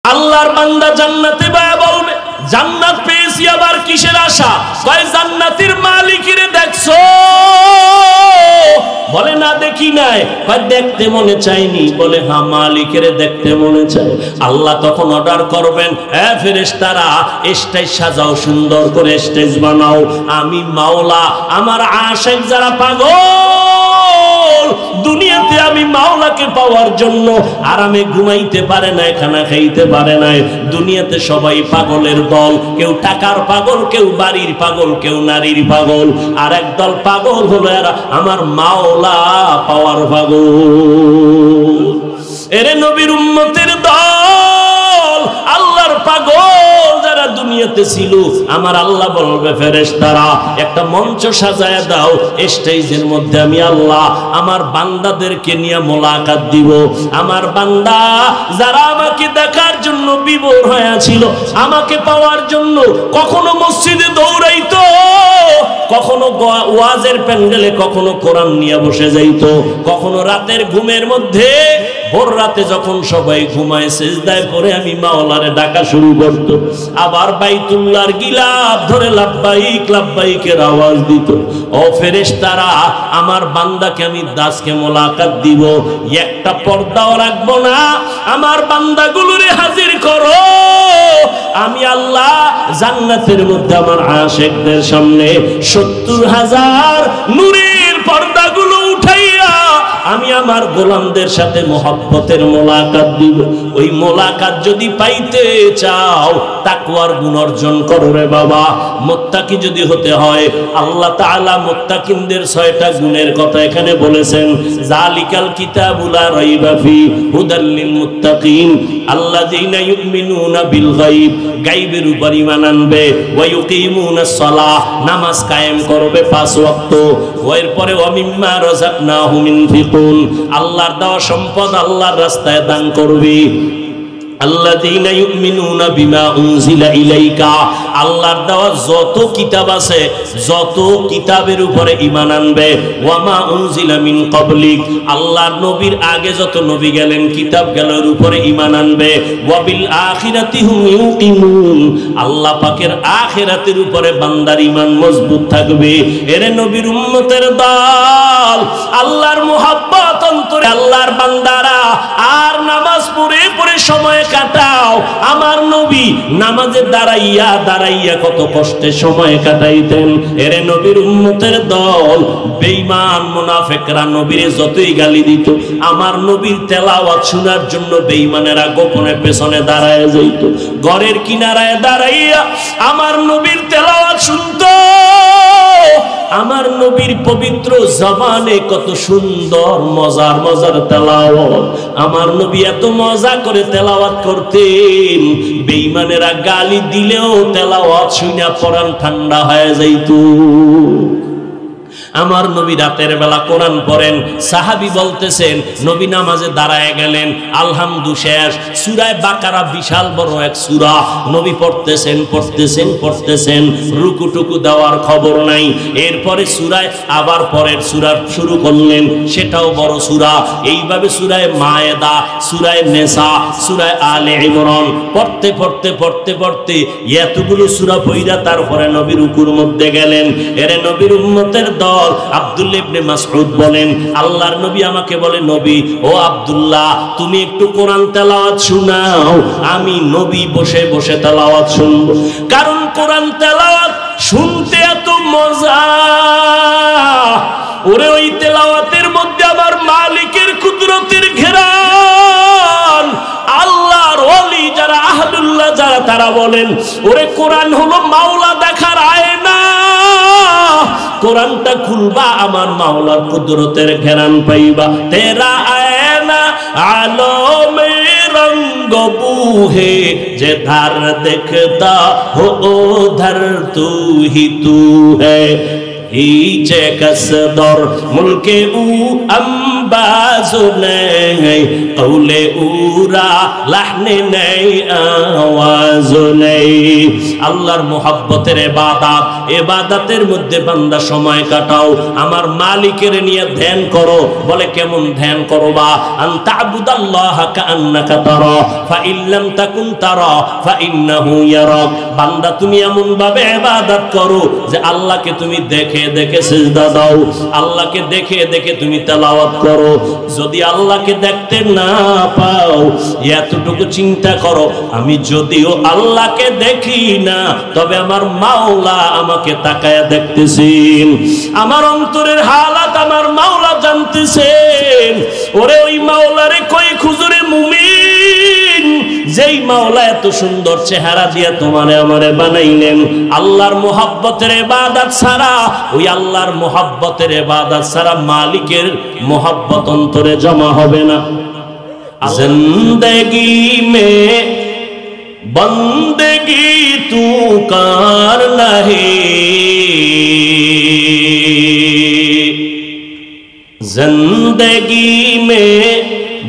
আল্লাহর বান্দা জান্নাতে বায়া বলবে জান্নাত পেয়েছি আবার কিসের আশা? কয় জান্নাতের মালিকেরে দেখছো? বলে না দেখি নাই। কয় দেখতে মনে চাইনি? বলে হ্যাঁ মালিকেরে দেখতে মনে চায়। আল্লাহ তখন অর্ডার করবেন, এ ফেরেশতারা স্টেজ সাজাও, সুন্দর করে স্টেজ বানাও। আমি মাওলা আমার আশিক যারা পাগল দুনিয়াতে আমি মাওলাকে পাওয়ার জন্য আরামে ঘুমাইতে পারে না, খানা খাইতে পারে না। দুনিয়াতে সবাই পাগলের দল, কেউ টাকার পাগল, কেউ বাড়ির পাগল, কেউ নারীর পাগল, আর একদল পাগল হলো এরা আমার মাওলা পাওয়ার পাগল। এরে নবীর উম্মতের দল, আল্লাহর পাগল যারা দুনিয়াতে ছিল, আমার আল্লাহ বলবে ফেরেশতারা একটা মঞ্চ সাজায় দাও, স্টেজের মধ্যে আমি আল্লাহ আমার বান্দাদেরকে নিয়ে মোলাকাত দিব। আমার বান্দা যারা আমাকে দেখার জন্য বিভোর হয়েছিল, আমাকে পাওয়ার জন্য কখনো মসজিদে দৌড়াইতো, কখনো ওয়াজের প্যান্ডেলে, কখনো কোরআন নিয়ে বসে যাইতো, কখনো রাতের ঘুমের মধ্যে ভোর রাতে যখন সবাই ঘুমায় সিজদায় পড়ে আমি মাওলারে ডাকা শুরু করত। আবার বাইতুল্লাহর গিলাফ ধরে লাব্বাইক লাব্বাইকের আওয়াজ দিত। ও ফেরেশতারা আমার বান্দাকে আমি দাসকে মোলাকাত দিব, একটা পর্দাও রাখবো না, আমার বান্দাগুলোরে হাজির করো। আমি আল্লাহ জান্নাতের মধ্যে আমার আশিকদের সামনে ৭০,০০০ নূরের পর্দাগুলো উঠাইয়া আমি আমার গোলামদের সাথে মোহাব্বতের মোলাকাত দিব। ওই মোলাকাত যদি পাইতে চাও তাকওয়ার গুণ অর্জন করো রে বাবা। মুত্তাকি যদি হতে হয়, আল্লাহ তাআলা মুত্তাকিনদের ৬টা গুণের কথা এখানে বলেছেন। জালিকাল কিতাবু লা রাইবা ফি হুদাল লিল মুত্তাকিন আল্লাযীনা ইউমিনুনা বিল গায়ব, গায়বের উপর ঈমান আনবে, ওয়া ইউকিমুনাস সালাহ, নামাজ কায়েম করবে ৫ ওয়াক্ত, এরপরে ওয়া মিম্মা রাযাকনাহুম ইনফিকুন, আল্লাহর দেওয়া সম্পদ আল্লাহর রাস্তায় দান করবে। আল্লাযীনা ইউমিনুনা বিমা উনজিলা ইলাইকা, আল্লাহর দেওয়া যত কিতাব আছে যত কিতাবের উপরে ঈমান আনবে। ওয়া মা উনজিলা মিন ক্বাবলিক, আল্লাহর নবীর আগে যত নবী গেলেন কিতাব গেলের উপরে ঈমান আনবে। ওয়া বিল আখিরাতি হুম ইউকিনুন, আল্লাহ পাকের আখিরাতের উপরে বান্দার ঈমান মজবুত থাকবে। এরে নবীর উম্মতের দল, আল্লাহর মুহাব্বত অন্তরে আল্লাহর বান্দারা আর নামাজ পড়ে পড়ে সময় কাটাও। আমার নবী নামাজে দাঁড়াইয়া দাঁড়াইয়া কত কষ্টে সময় কাটাইতেন। এরে নবীর উম্মতের দল, বেঈমান মুনাফিকরা নবীরে যতই গালি দিত, আমার নবীর তেলাওয়াত শোনার জন্য বেঈমানেরা গোপনে পেছনে দাঁড়ায় যাইত। ঘরের কিনারায় দাঁড়াইয়া আমার নবীর তেলাওয়াত শুনতো। আমার নবীর পবিত্র জবানে কত সুন্দর মজার মজার তেলাওয়াত, আমার নবী এত মজা করে তেলাওয়াত করতেন, বেঈমানেরা গালি দিলেও তেলাওয়াত শুনে পরাণ ঠান্ডা হয়ে যাইত। আমার নবী রাতের বেলা কোরআন পড়েন, সাহাবী বলতেছেন নবী নামাজে দাঁড়ায় গেলেন, আলহামদু শেষ, সূরা বাকারা বিশাল বড় এক সূরা, নবী পড়তেছেন পড়তেছেন পড়তেছেন, রুকুটুকু দেওয়ার খবর নাই। এরপরে সূরায় আবার পরের সূরা শুরু করলেন, সেটাও বড় সূরা। এইভাবে সূরায়ে মায়েদা, সূরায়ে নিসা, সূরায়ে আলে ইমরান পড়তে পড়তে পড়তে পড়তে এতগুলো সূরা পড়া তারপরে নবী রুকুর মধ্যে গেলেন। এরে নবীর উম্মতের দল, আব্দুল্লাহ ইবনে মাসউদ বলেন আল্লাহর নবী আমাকে বলে, নবী ও আব্দুল্লাহ তুমি একটু কোরআন তেলাওয়াত শোনাও। আমি নবী বসে বসে তেলাওয়াত শুনব, কারণ কোরআন তেলাওয়াত শুনতে এত মজা। ওরে ওই তেলাওয়াতের মধ্যে আমার মালিকের কুদরতের ঘেরান। আল্লাহর ওলি যারা আহলুল্লাহ যারা তারা বলেন, ওরে কোরআন হলো মাওলা দেখার আয়না। কোরআনটা খুলবা আমার মাওলার কুদরতের ঘেরান পাইবা। তেরা আয়না আলো মে রঙ্গ বুহে, যে ধার দেখতা হো উধর তু হি তু है। हीचे कसदर मुल्के ऊ বাজু নেই, কৌলে উরা লাহনে নেই, আওয়াজ নেই। আল্লাহর মুহাব্বতের ইবাদত, ইবাদতের মধ্যে বান্দা সময় কাটাও, আমার মালিকের নিয়ে ধ্যান করো। বলে কেমন ধ্যান করবা? আন তা'বুদাল্লাহা কাআন্নাকা তারা ফা ইন লাম তাকুন তারা ফা ইন্নাহু ইয়ারাক। বান্দা তুমি এমন ভাবে ইবাদত করো যে আল্লাহকে তুমি দেখে দেখে সিজদা দাও, আল্লাহকে দেখে দেখে তুমি তেলাওয়াত করো। যদি আল্লাহকে দেখতে না পাও, এতটুকু চিন্তা করো, আমি যদিও আল্লাহকে দেখি না, তবে আমার মাওলা আমাকে তাকায়া দেখতেছেন, আমার অন্তরের হালাত আমার মাওলা জানতেছেন। ওরে ওই মাওলারে কই খুঁজরে মুমিন, যেই মাওলা এত সুন্দর চেহারা দিয়ে তোমারে আমারে বানাইলেন। আল্লাহর মুহাব্বতের ইবাদত ছাড়া, ওই আল্লাহর মুহাব্বতের ইবাদত ছাড়া মালিকের মুহাব্বত অন্তরে জমা হবে না। জিন্দেগি মে বন্দেগি তু করনা হে, जिंदगी में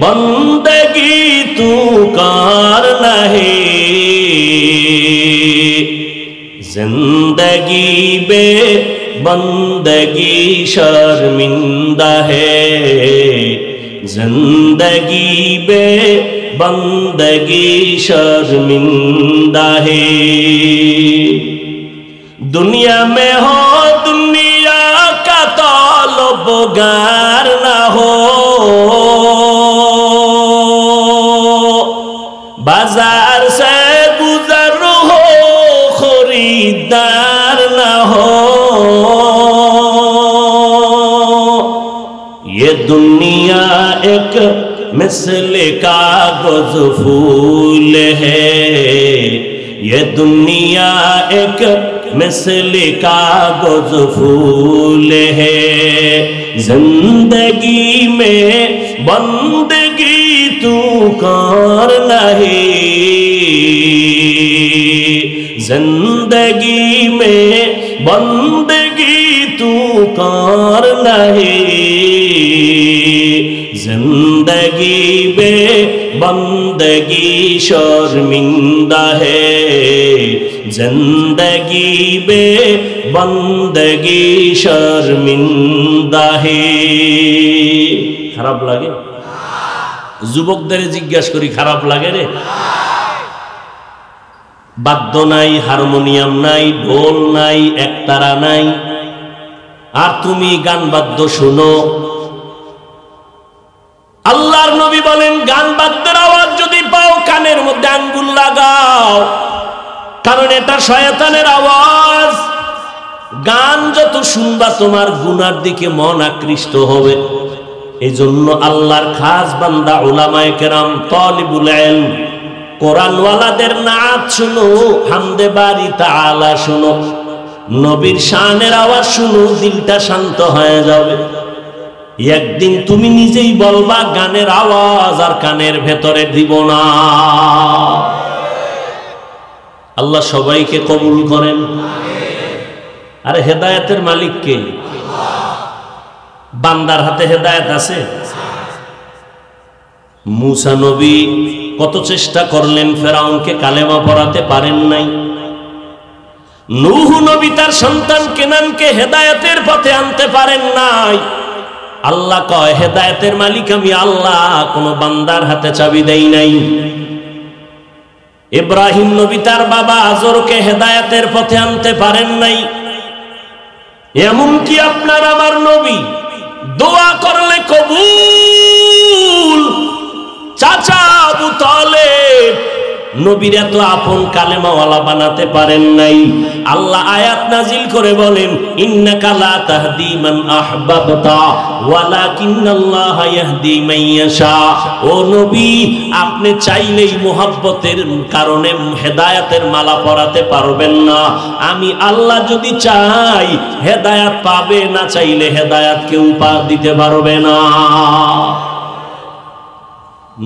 बंदगी तू करना है, जिंदगी में बंदगी शर्मिंदा है, जिंदगी में बंदगी शर्मिंदा है। दुनिया में हो दुनिया का तलबगार ना हो, बाजार से गुजर हो खरीदार ना हो। ये दुनिया एक मिसल कागज फूल है, ये दुनिया एक मिसल कागज फूल है, जिंदगी में बंदगी तू करना है, जिंदगी में बंदगी तू करना है, जिंदगी में बंदगी शर्मिंदा है, जिंदगी में बंदगी शर्मिंदा है। খারাপ লাগে? যুবকদের জিজ্ঞাসা করি, খারাপ লাগে রে? বাদ্য নাই, হারমোনিয়াম নাই, ঢোল নাই, একতারা নাই, আর তুমি গান বাদ্য শুনো। আল্লাহর নবী বলেন, গান বাদ্যের আওয়াজ যদি পাও কানের মধ্যে আঙ্গুল লাগাও, কারণ এটা শয়তানের আওয়াজ। গান যত শুনবা তোমার গুনার দিকে মন আকৃষ্ট হবে। এই জন্য আল্লাহর খাস বান্দা উলামায়ে কেরাম, তালিবুল ইলম, কোরআনওয়ালাদের নাত শুনো, হামদে বারি তাআলা শুনো, নবীর শানের আওয়াজ শুনো, দিলটা শান্ত হয়ে যাবে। একদিন তুমি নিজেই বলবা গানের আওয়াজ আর কানের ভেতরে দিব না। আল্লাহ সবাইকে কবুল করেন। আরে হেদায়েতের মালিক কে? বান্দার হাতে হেদায়েত আছে? মুসা নবী কত চেষ্টা করলেন, ফেরাউনকে কালেমা পড়াতে পারেন নাই। নূহ নবী তার সন্তান কেনানকে হেদায়েতের পথে আনতে পারেন নাই। আল্লাহ কয়, হেদায়েতের মালিক আমি আল্লাহ, কোন বান্দার হাতে চাবি দেই নাই। ইব্রাহিম নবী তার বাবা আজরকে হেদায়েতের পথে আনতে পারেন নাই। এমনকি আপনার আমার নবী দোয়া করলে কবুল। চাচা আবু তালেব নবীর এত আপন কালেমাওয়ালা বানাতে পারেন নাই। আল্লাহ আয়াত নাজিল করে বলেন, ইন্নাকা লা তাহদি মান আহবাবতা ওয়ালাকিন্নাল্লাহা ইয়াহদি মান ইয়াশা। ও নবী, আপনি চাইলেই মুহাব্বতের কারণে হেদায়েতের মালা পরাতে পারবেন না। আমি আল্লাহ যদি চাই হেদায়েত পাবে, না চাইলে হেদায়েত কেউ দিতে পারবে না।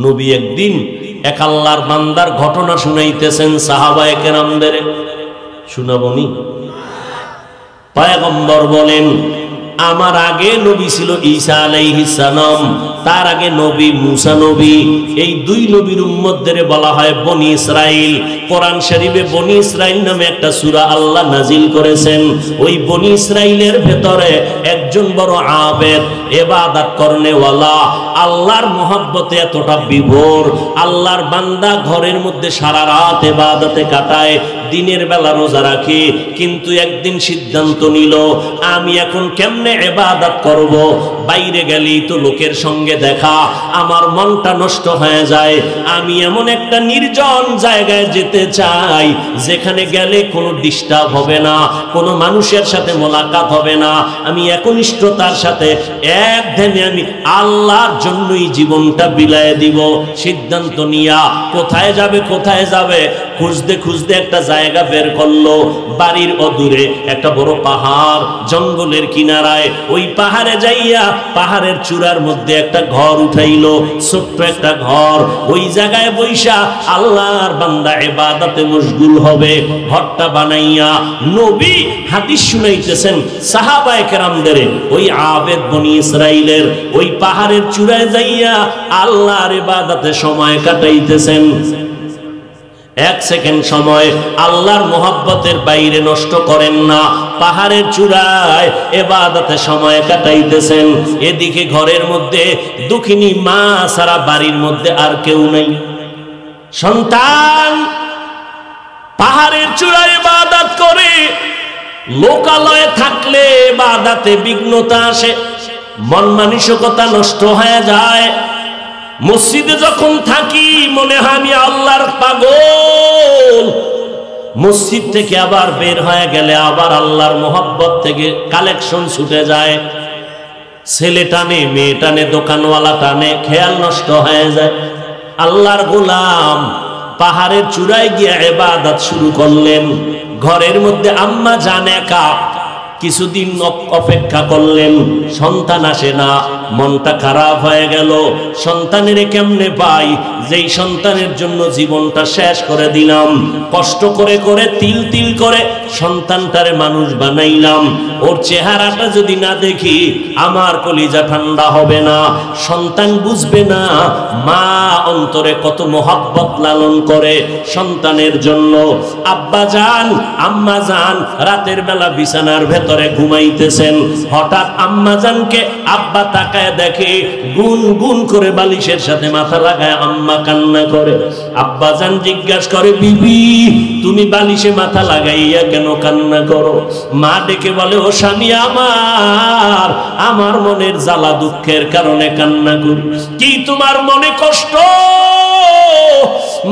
নবী একদিন এক আল্লাহর বান্দার ঘটনা শুনাইতেছেন সাহাবায়ে কেরামদের। শুনাবনি? পয়গম্বর বলেন, আমার আগে নবী ছিল ঈসা আলাইহিস সালাম, তার আগে নবী মুসা নবী। এই দুই নবীর উম্মতদের বলা হয় বনি ইসরাইল। কোরআন শরীফে বনি ইসরাইল নামে একটা সূরা আল্লাহ নাজিল করেছেন। ওই বনি ইসরাইলের ভেতরে একজন বড় আবেদ, ইবাদত করনেওয়ালা, আল্লাহর মহব্বতে এতটা বিভোর, আল্লাহর বান্দা ঘরের মধ্যে সারা রাত ইবাদতে কাটায়, দিনের বেলা রোজা রাখে, কিন্তু একদিন সিদ্ধান্ত নিল আমি এখন কেমনে ইবাদত করব, বাইরে গেলেই তো লোকের সঙ্গে দেখা, আমার মনটা নষ্ট হয়ে যায়, আমি এমন একটা নির্জন জায়গায় যেতে চাই যেখানে গেলে কোনো ডিস্টার্ব হবে না, কোনো মানুষের সাথে মোলাকাত হবে না, আমি একনিষ্ঠতার সাথে এক ধ্যানে আমি আল্লাহর জন্যই জীবনটা বিলায় দিব। সিদ্ধান্ত নিয়া কোথায় যাবে খুঁজতে খুঁজতে একটা জায়গা বের করলো, বাড়ির অদূরে একটা বড় পাহাড়, জঙ্গলের কিনারায়। ওই পাহাড়ে যাইয়া পাহাড়ের চূড়ার মধ্যে একটা ঘর উঠাইলো, ছোট্ট একটা ঘর। ওই জায়গায় বৈশা আল্লাহর বান্দা ইবাদতে মশগুল হবে। ঘরটা বানাইয়া নবী হাদিস শুনাইতেছেন সাহাবায়ে কেরামদের। ওই আবেদ বনি ইসরাইলের ওই পাহাড়ের চূড়ায় যাইয়া আল্লাহর ইবাদতে সময় কাটাইতেছেন। এক সেকেন্ড সময় আল্লাহর মোহাব্বতের বাইরে নষ্ট করেন না, পাহাড়ের চূড়ায় ইবাদতে সময় কাটাইতেছেন। এদিকে ঘরের মধ্যে দুঃখিনী মা সারা বাড়ির মধ্যে আর কেউ নেই, সন্তান পাহাড়ের চূড়ায় ইবাদত করে। লোকালয়ে থাকলে ইবাদতে বিঘ্নতা আসে, মন মানসিকতা নষ্ট হয়ে যায়। মসজিদে যখন থাকি মনে হয় আমি আল্লাহর পাগল, মসজিদ থেকে আবার বের হয়ে গেলে আবার আল্লাহর মোহাব্বত থেকে কালেকশন ছুটে যায়। ছেলে টানে, মেয়ে টানে, দোকানওয়ালা টানে, খেয়াল নষ্ট হয়ে যায়। আল্লাহর গোলাম পাহাড়ের চূড়ায় গিয়ে ইবাদত শুরু করলেন। ঘরের মধ্যে আম্মা জান একা, কিছুদিন অপেক্ষা করলেন, সন্তান আসে না, মনটা খারাপ হয়ে গেল। সন্তানের কেমনে পাই, যেই সন্তানের জন্য জীবনটা শেষ করে দিলাম, কষ্ট করে করে তিল তিল করে সন্তানটারে মানুষ বানাইলাম, ওর চেহারাটা যদি না দেখি আমার কলিজা ঠান্ডা হবে না, সন্তান বুঝবে না মা অন্তরে কত মোহাব্বত লালন করে সন্তানের জন্য। আব্বা জান আম্মা জান রাতের বেলা বিছানার ভেতরে ঘুমাইতেছেন, হঠাৎ আম্মা জানকে আব্বা তাকায় দেখে গুন গুন করে বালিশের সাথে মাথা লাগায় আম্মা কান্না করে। আব্বা জান জিজ্ঞাসা করে, বিবি তুমি বালিশে মাথা লাগাইয়া কেন কান্না করো? মা ডেকে বলে, ও স্বামী আমার, আমার মনের জ্বালা দুঃখের কারণে কান্না করি। কি তোমার মনে কষ্ট?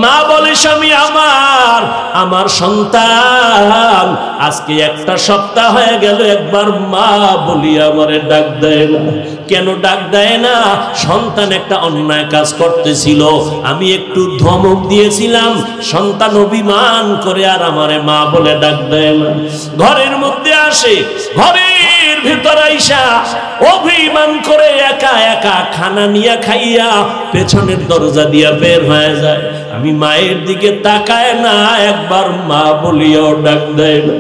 মা বলে, স্বামী আমার, আমার সন্তান আজকে একটা সপ্তাহ হয়ে গেল একবার মা বলি আমারে ডাক দেয় না। কেন ডাক দেয় না? সন্তান একটা অন্যায় কাজ করতেছিল, আমি একটু ধমক দিয়েছিলাম, সন্তান অভিমান করে আর আমারে মা বলে ডাক দেয় না। ঘরের মধ্যে আসে, ঘরের ভেতর আইসা অভিমান করে একা একা খানা নিয়ে খাইয়া পেছনের দরজা দিয়া বের হয়ে যায়। আমি মায়ের দিকে তাকায় না, একবার মা বলিয়াও ডাক দেয় না।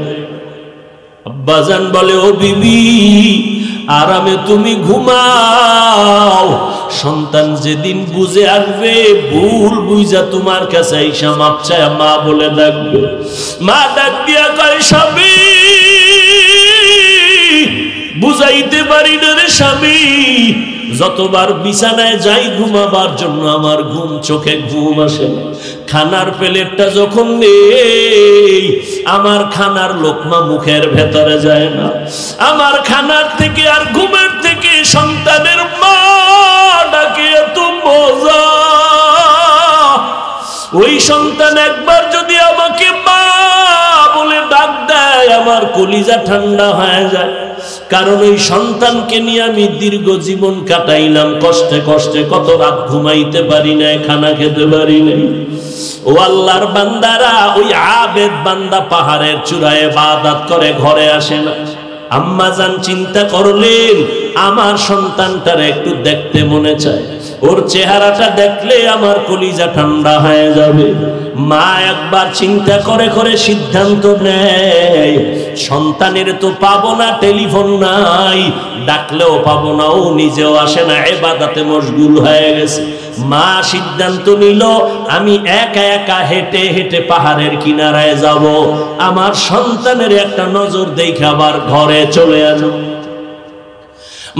আব্বাজান বলে, ও বিবি আরামে তুমি ঘুমাও, সন্তান যেদিন বুঝে আসবে ভুল বুঝা তোমার কাছে আইসা মাপ চায় মা বলে ডাকবে। মা ডাক দিয়া কয়, স্বামী বুঝাইতে পারি না রে স্বামী, যতবার বিছানায় যাই ঘুমাবার জন্য আমার ঘুম চোখে ঘুম আসে না। খানার প্লেটটা যখন নেই আমার খানার লোকমা মুখের ভেতরে যায় না। আমার খানার থেকে আর ঘুমের থেকে সন্তানের মা ডাকে এত মজা। ওই সন্তান একবার যদি আমাকে মা বলে ডাক দেয় আমার কলিজা ঠান্ডা হয়ে যায়। কারণ ওই সন্তানকে নিয়ে আমি দীর্ঘ জীবন কাটাইলাম কষ্টে কষ্টে, কত রাত ঘুমাইতে পারি নাই, খানা খেতে পারি নাই। ও আল্লাহর বান্দারা, ওই আবেদ বান্দা পাহাড়ের চূড়ায় ইবাদত করে ঘরে আসে না। আম্মা জান চিন্তা করলেন আমার সন্তানটারে একটু দেখতে মনে চায়, ওর চেহারাটা দেখলে আমার কলিজা ঠান্ডা হয়ে যাবে। মা একবার চিন্তা করে করে সিদ্ধান্ত নেয়, সন্তানের তো পাবো না, টেলিফোন নাই, ডাকলেও পাবো না, ও নিজেও আসে না, ইবাদতে মশগুল হয়ে গেছে। মা সিদ্ধান্ত নিল, আমি একা একা হেঁটে হেঁটে পাহাড়ের কিনারায় যাব, আমার সন্তানের একটা নজর দেখে আবার ঘরে চলে আসব।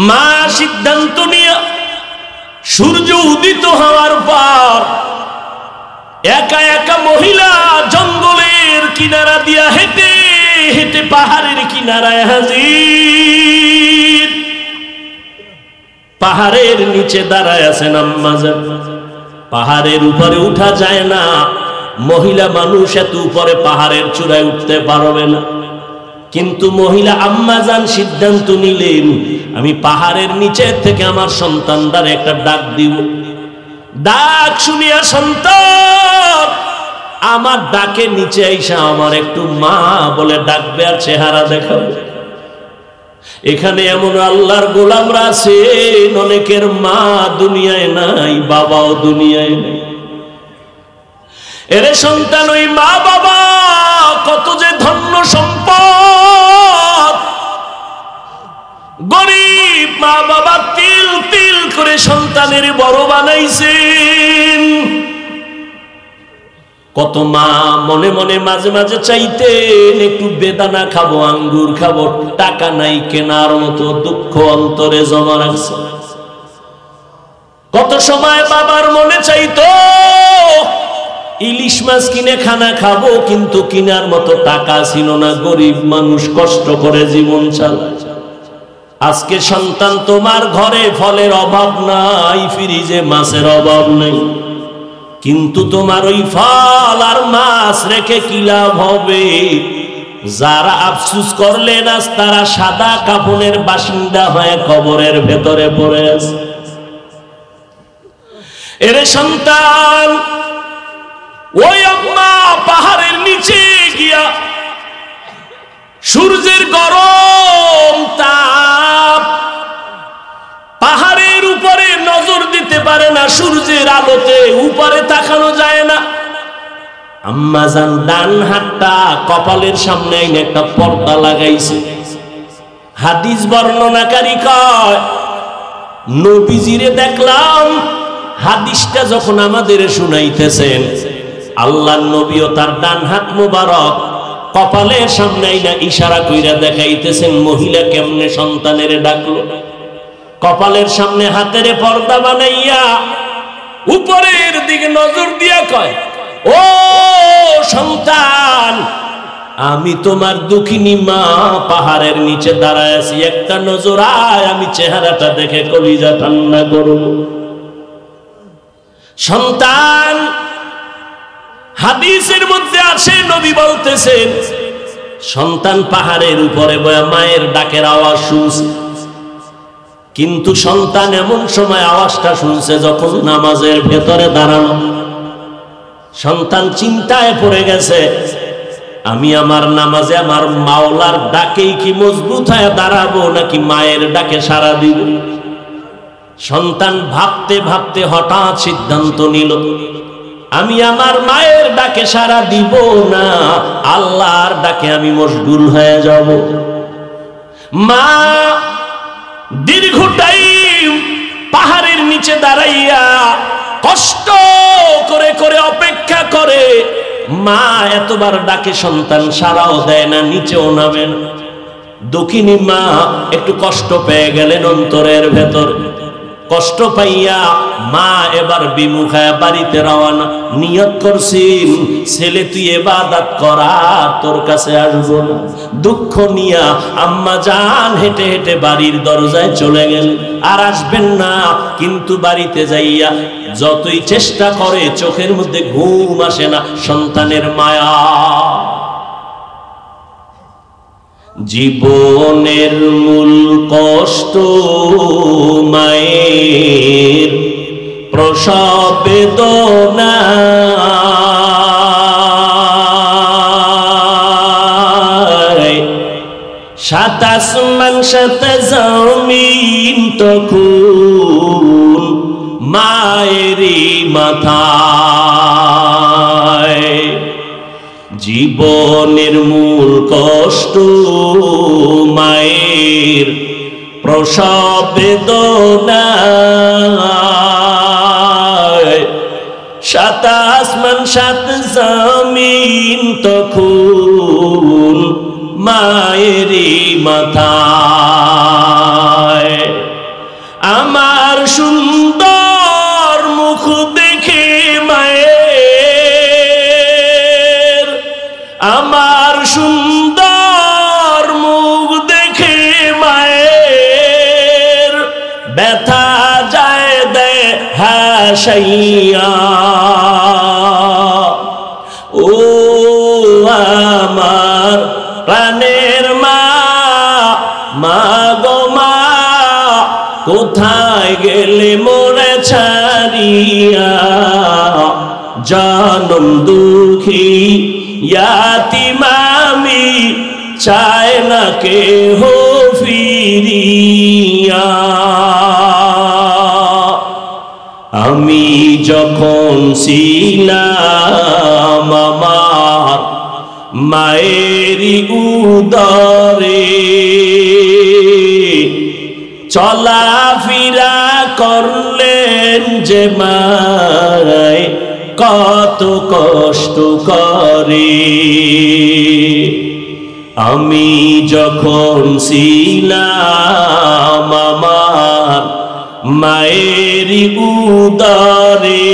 মা সিদ্ধান্ত নিয়ে সূর্য উদিত হওয়ার পর একা একা মহিলা জঙ্গলের কিনারা দিয়া হেঁটে হেঁটে পাহাড়ের কিনারায় হাজির। পাহাড়ের নিচে দাঁড়ায় আছেন আম্মাজান। পাহাড়ের উপরে উঠা যায় না, মহিলা মানুষ এত উপরে পাহাড়ের চূড়ায় উঠতে পারবে না। কিন্তু মহিলা আম্মাজান সিদ্ধান্ত নিলেন, আমি পাহাড়ের নিচে থেকে আমার সন্তানদের একটা ডাক দিব। ডাক শুনিয়া সন্তান আমার ডাকে নিচে আইসা আমার একটু মা বলে ডাকবে আর চেহারা দেখাবে। এখানে এমন আল্লাহর গোলামরা আছেন, অনেকের মা দুনিয়ায় নাই, বাবাও দুনিয়ায় নাই। এরে সন্তান, ওই মা বাবা কত যে ধন্য সম্পদ। গরিব মা বাবা তিল তিল করে সন্তানের বড় বানাইছেন। কত মা মনে মনে মাঝে মাঝে চাইতেন একটু বেদানা খাবো, আঙ্গুর খাবো, টাকা নাই কেনার মতো, দুঃখ অন্তরে জমা রাখছে। কত সময় বাবার মনে চাইতো ইলিশ মাছ কিনে খানা খাবো, কিন্তু কিনার মতো টাকা ছিল না, গরিব মানুষ কষ্ট করে জীবন চালায়। আজকে সন্তান তোমার ঘরে ফলের অভাব নাই, ফ্রিজে মাছের অভাব নেই, কিন্তু তোমার ওই ফল আর মাছ রেখে কি লাভ হবে? যারা আফসুস করলেন আজ তারা সাদা কাফনের বাসিন্দা হয়ে কবরের ভেতরে পড়ে আছে। এরে সন্তান, ওই আম্মা পাহাড়ের নিচে গিয়া সূর্যের গরম তাপ, পাহাড়ের উপরে নজর দিতে পারে না, সূর্যের আলোতে উপরে তাকানো যায় না। আম্মাজান ডান হাতটা কপালের সামনে একটা পর্দা লাগাইছে। হাদিস বর্ণনাকারী কয়, নবীজিরে দেখলাম হাদিসটা যখন আমাদের শুনাইতেছেন, আল্লাহর নবীও তার ডান হাত মুবারক কপালের সামনে ইশারা কইরা দেখাইতেছেন মহিলা কেমনে সন্তানের ডাকলো। কপালের সামনে হাতের পর্দা বানাইয়া উপরের দিকে নজর দিয়া কয়, ও সন্তান, আমি তোমার দুঃখিনী মা পাহাড়ের নিচে দাঁড়ায় আছি, একটা নজর আয়, আমি চেহারাটা দেখে কলিজা ঠান্ডা করব। সন্তান, হাদিসের মধ্যে আছে নবী বলতেছেন, সন্তান পাহাড়ের উপরে বয়া মায়ের ডাকের আওয়াজ শুনছে, কিন্তু সন্তান এমন সময় আওয়াজটা শুনছে যখন নামাজের ভেতরে দাঁড়ানো। সন্তান চিন্তায় পড়ে গেছে, আমি আমার নামাজে আমার মাওলার ডাকেই কি মজবুত হয়ে দাঁড়াবো নাকি মায়ের ডাকে সাড়া দিব? সন্তান ভাবতে ভাবতে হঠাৎ সিদ্ধান্ত নিল, আমি আমার মায়ের ডাকে সাড়া দিব না, আল্লাহর ডাকে আমি মশগুল হয়ে যাব। মা দীর্ঘ টাইম পাহাড়ের নিচে দাঁড়াইয়া কষ্ট করে করে অপেক্ষা করে। মা এতবার ডাকে সন্তান সাড়াও দেয় না, নিচেও নামে না। দুঃখিনী মা একটু কষ্ট পেয়ে গেলেন অন্তরের ভেতর। কষ্ট পাইয়া মা এবার বিমুখ বাড়িতে রওনা। নিয়ত করছিস ছেলে তুই ইবাদত করা, তোর কাছে আসবো না। দুঃখ নিয়া আম্মা জান হেঁটে হেঁটে বাড়ির দরজায় চলে গেলেন, আর আসবেন না। কিন্তু বাড়িতে যাইয়া যতই চেষ্টা করে চোখের মধ্যে ঘুম আসে না, সন্তানের মায়া। জীবনের মূল কষ্ট মায়ের প্রসব বেদনা, সাত আসমান সাত জমিন তখন মায়েরই মাথায়। জীবনের মূল কষ্ট মায়ের প্রসব বেদনা, সাত আসমান সাত জমিন তখন মায়েরই মাথায়। আমার সুন্দর মুখ দেখে মায়ের, আমার সুন্দর মুখ দেখে মায়ের ব্যথা যায় দেয় হাসাইয়া। ও আমার প্রাণের মা, মা গো মা, কোথায় গেলে মোরে ছাড়িয়া? জনম দুঃখী ইয়াতীম আমি, চায় না কেহ ফিরিয়া। আমি যখন ছিলাম আমার মায়েরই উদরে, চলাফেরা করলেন যে মায় কত কষ্ট করে। আমি যখন ছিলাম আমার মায়েরই উদরে,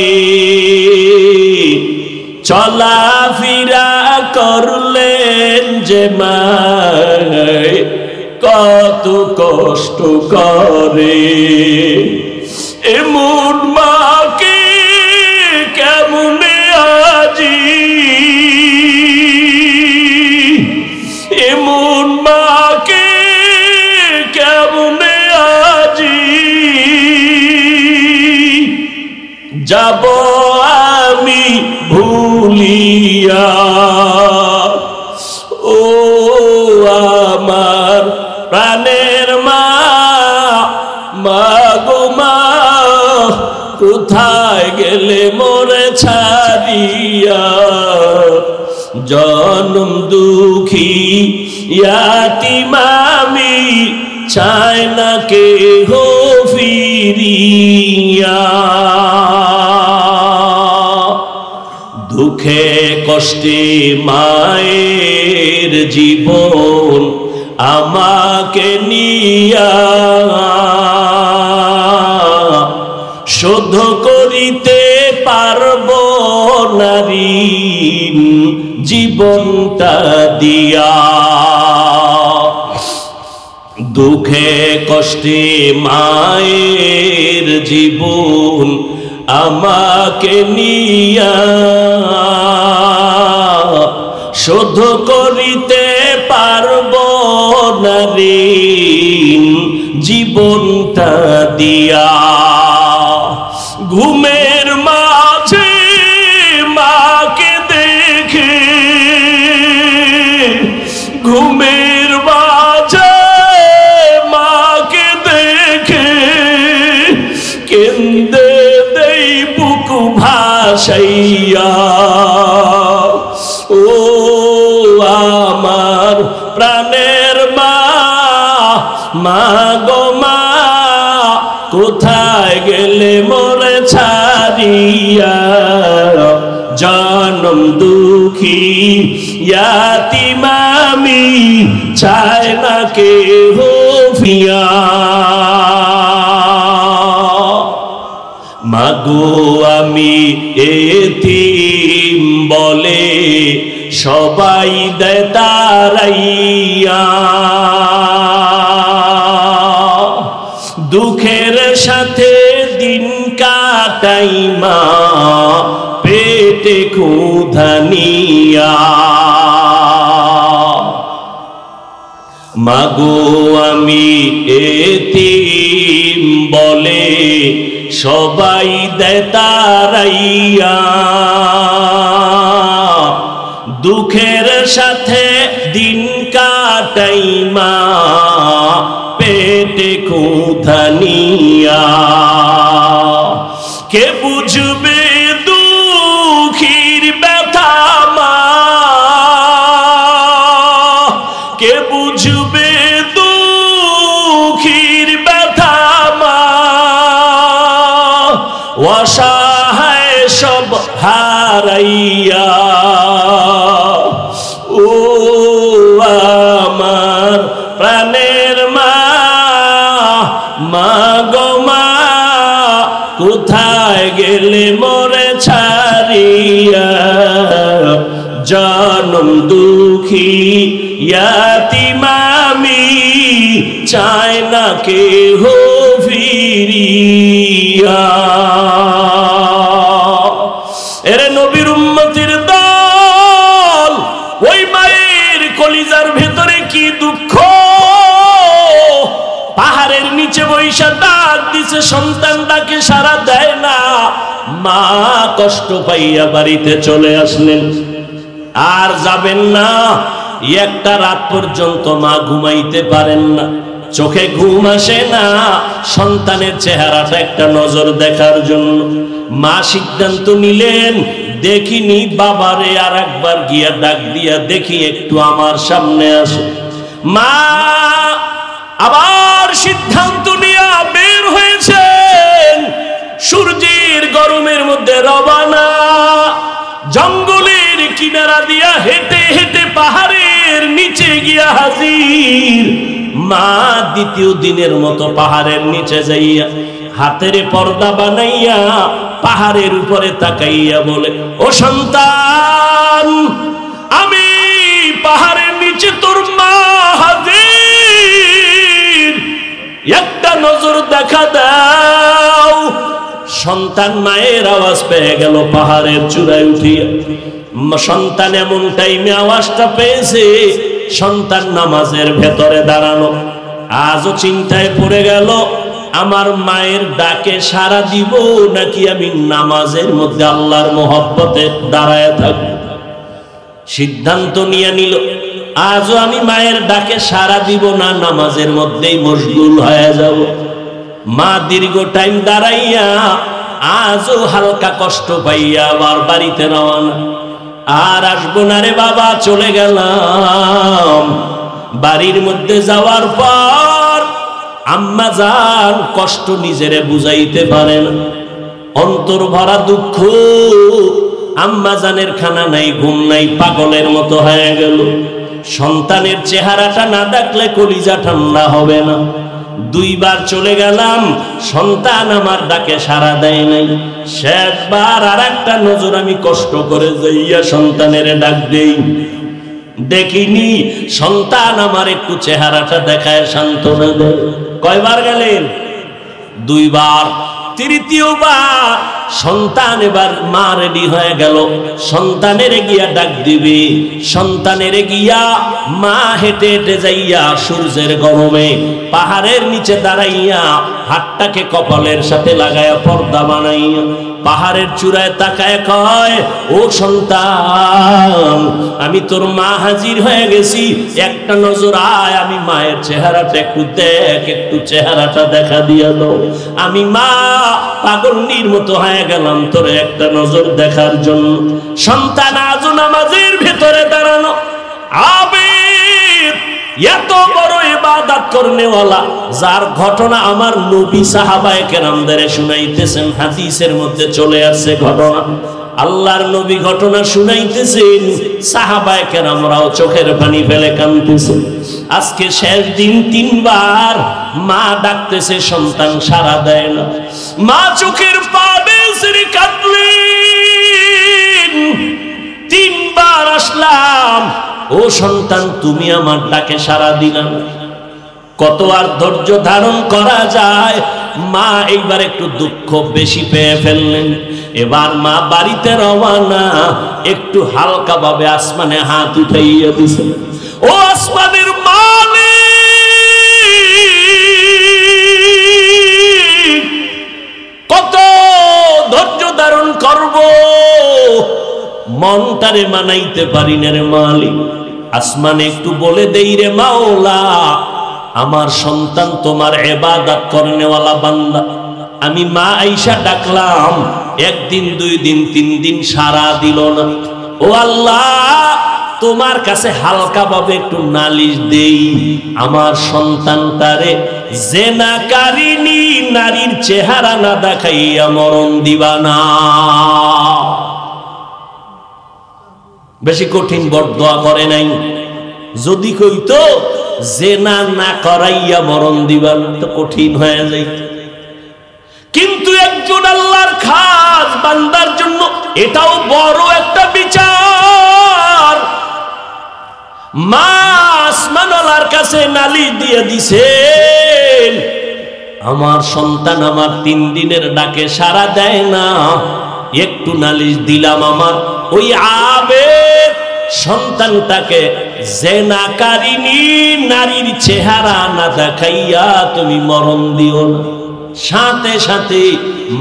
চলাফেরা করলেন যে মায় কত কষ্ট করে। এমন মাকে কেমনে আজি, এমন মাকে কেমনে আজি যাব আমি ভুলিয়া। ও আমার প্রাণের মা, মা গো মা, কোথায় গেলে মোরে ছাড়িয়া? জনম দুঃখী ইয়াতীম আমি, চায় না কেহ ফিরিয়া। দুঃখে কষ্টে মায়ের জীবন আমাকে নিয়া, শোধ করিতে পারব না ঋণ জীবনটা দিয়া। দুঃখে কষ্টে মায়ের জীবন আমাকে নিয়া, শোধ করিতে পারব না ঋণ জীবনটা দিয়া। ঘুমের মাঝে মাকে দেখে, ঘুমের মাঝে মাকে দেখে কেন্দে দেই বুক ভাসাইয়া। ও আমার প্রাণের মা, মা গো মা, কোথায় গেলে মোরে ছাড়িয়া? জনম দুঃখী ইয়াতীম আমি, চায় না কেহ ফিরিয়া। মাগো আমি এতিম বলে সবাই দেয় তাড়াইয়া, দুঃখের সাথে দিন কাটাই মা পেটে ক্ষুধা নিয়া। মাগো আমি এতিম বলে সবাই দেয় তাড়াইয়া, দুঃখের সাথে দিন কাটাই মা পেটে ক্ষুধা নিয়া। কে বুঝবে দুঃখীর ব্যথা মা, চাইয়া, ও আমার প্রাণের মা, মা গো মা, কোথায় গেলে মোরে ছাড়িয়া, জনম দুঃখী ইয়াতীম আমি, চাই না কেহ ফিরিয়া। এরে নবীর উম্মতির দল, ওই মায়ের কলিজার ভেতরে কি দুঃখ, পাহাড়ের নিচে বৈশা ডাক দিছে, সন্তান ডাকে সাড়া দেয় না। মা কষ্ট পাইয়া বাড়িতে চলে আসলেন, আর যাবেন না। একটা রাত পর্যন্ত মা ঘুমাইতে পারেন না, চোখে ঘুম আসে না সন্তানের চেহারাটা একটা নজর দেখার জন্য। মা সিদ্ধান্ত নিলেন, দেখিনি বাবারে আর একবার গিয়া ডাক দিয়া দেখি একটু আমার সামনে আসে। মা আবার সিদ্ধান্ত নিয়ে বের হয়েছেন, সূর্যের গরমের মধ্যে রওনা, জঙ্গলের কিনারা দিয়া হেঁটে হেঁটে পাহাড়ের নিচে গিয়া হাজির। মা দ্বিতীয় দিনের মতো পাহাড়ের নিচে যাইয়া হাতের পর্দা বানাইয়া পাহাড়ের উপরে তাকাইয়া বলে, ও সন্তান, আমি পাহাড়ের নিচে তোর মা হাজির, একটা নজর দেখা দাও। সন্তান মায়ের আওয়াজ পেয়ে গেল পাহাড়ের চূড়ায় উঠিয়া। সন্তান এমন টাইমে আওয়াজটা পেয়েছে, সন্তান নামাজের ভেতরে দাঁড়ানো। আজও চিন্তায় পড়ে গেল, আমার মায়ের ডাকে সাড়া দিব নাকি আমি নামাজের মধ্যে আল্লাহর মহব্বতে দাঁড়ায় থাকব। সিদ্ধান্ত নিয়ে নিল, আজও আমি মায়ের ডাকে সাড়া দিব না, নামাজের মধ্যেই মশগুল হয়ে যাব। মা দীর্ঘ টাইম দাঁড়াইয়া আজও হালকা কষ্ট পাইয়া আবার বাড়িতে রওনা। আর আসবো না রে বাবা, চলে গেলাম। বাড়ির মধ্যে যাওয়ার পর আম্মা জান কষ্ট নিজেরে বুঝাইতে পারেন, অন্তর ভরা দুঃখ। আম্মা জানের খানা নাই, ঘুম নাই, পাগলের মতো হয়ে গেল। সন্তানের চেহারাটা না দেখলে কলিজা ঠান্ডা হবে না। দুইবার চলে গেলাম, সন্তান আমার ডাকে সাড়া দেয় নাই। শেষবার আর একটা নজর আমি কষ্ট করে যাইয়া সন্তানের ডাক দেই, দেখিনি। সন্তান আমার একটু চেহারাটা দেখায় সান্ত্বনা দেয়। কয়বার গেলেন? দুইবার। তৃতীয়বার সন্তান এবার মা রেডি হয়ে গেল, সন্তানের গিয়া ডাক দিবে। সন্তানের গিয়া মা হেঁটে হেঁটে যাইয়া সূর্যের গরমে পাহাড়ের নিচে দাঁড়াইয়া হাতটাকে কপালের সাথে লাগাইয়া পর্দা বানাইয়া পাহাড়ের চূড়ায় তাকায় কয়, ও সন্তান, আমি তোর মা হাজির হয়ে গেছি, একটা নজর আয়, আমি মায়ের চেহারাটা একটু দেখ, একটু চেহারাটা দেখা দিয়া দাও। আমি মা পাগলনির মতো হয়ে গেলাম তোরে একটা নজর দেখার জন্য। সন্তান আজও নামাজের ভেতরে দাঁড়ানো, আবির এত বড় ইবাদত করনেওয়ালা, যার ঘটনা আমার নবী সাহাবায়ে কেরামদের শুনাইতেছেন। হাদিসের মধ্যে চলে আসছে ঘটনা, আল্লাহর নবী ঘটনা শুনাইতেছেন, সাহাবায়ে কেরামরাও চোখের পানি ফেলে কাঁদতেছেন। আজকে শেষ দিন, তিনবার মা ডাকতেছে, সন্তান সাড়া দেয় না। মা চোখের পানি ছেড়ে কাঁদলেন। তিনবার আসলাম, ও সন্তান, তুমি আমার ডাকে সাড়া দিলা না। কত আর ধৈর্য ধারণ করা যায়? মা এইবার একটু দুঃখ বেশি পেয়ে ফেললেন। এবার মা বাড়িতে রওনা, একটু হালকা ভাবে আসমানে হাত উঠাইয়া দিছে, ও আসমানের মালিক, কত ধৈর্য ধারণ করব, মনটারে মানাইতে পারি না রে মালিক। আসমানে একটু বলে দেই রে মাওলা, আমার সন্তান তোমার ইবাদত করনেওয়ালা বান্দা। আমি মা আয়েশা ডাকলাম, একদিন, দুই দিন, তিন দিন সাড়া দিল না। ও আল্লাহ, তোমার কাছে হালকা ভাবে একটু নালিশ দেই, আমার সন্তানটারে জেনাকারিনী নারীর চেহারা না দেখাইয়া মরণ দিবা না। বেশি কঠিন বরদোয়া করে নাই। যদি কইতো জেনা না করাইয়া মরণ দিবার তো কঠিন হয়ে যায়। কিন্তু একজন আল্লাহর খাস বান্দার জন্য এটাও বড় একটা বিচার। মা আসমানওয়ালার কাছে নালিশ দিয়ে দিছেন, আমার সন্তান আমার 3 দিনের ডাকে সাড়া দেয় না, একটু নালিশ দিলাম আমার ওই আবেদ সন্তানটাকে জেনাকারিনী নারীর চেহারা না দেখাইয়া তুমি মরণ দিও না। সাথে সাথে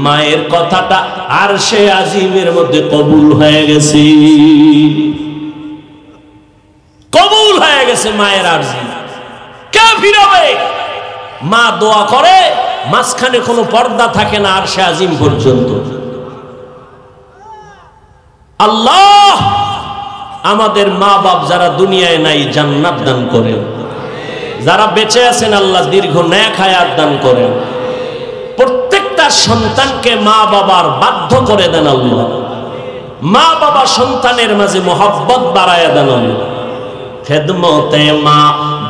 মায়ের কথাটা আরশে আজিমের মধ্যে কবুল হয়ে গেছে, কবুল হয়ে গেছে মায়ের আরজি। কে ফিরাবে? মা দোয়া করে, মাঝখানে কোনো পর্দা থাকে না আরশে আজিম পর্যন্ত। আল্লাহ আমাদের মা বাপ যারা দুনিয়ায় নাই জান্নাত দান করেন, যারা বেঁচে আছেন আল্লাহ দীর্ঘ নেক হায়াত দান করেন। প্রত্যেকটা সন্তানকে মা বাবার বাধ্য করে দেন আল্লাহ, মা বাবা সন্তানের মাঝে মোহাব্বত বাড়ায়া দেন আল্লাহ। খেদমতে মা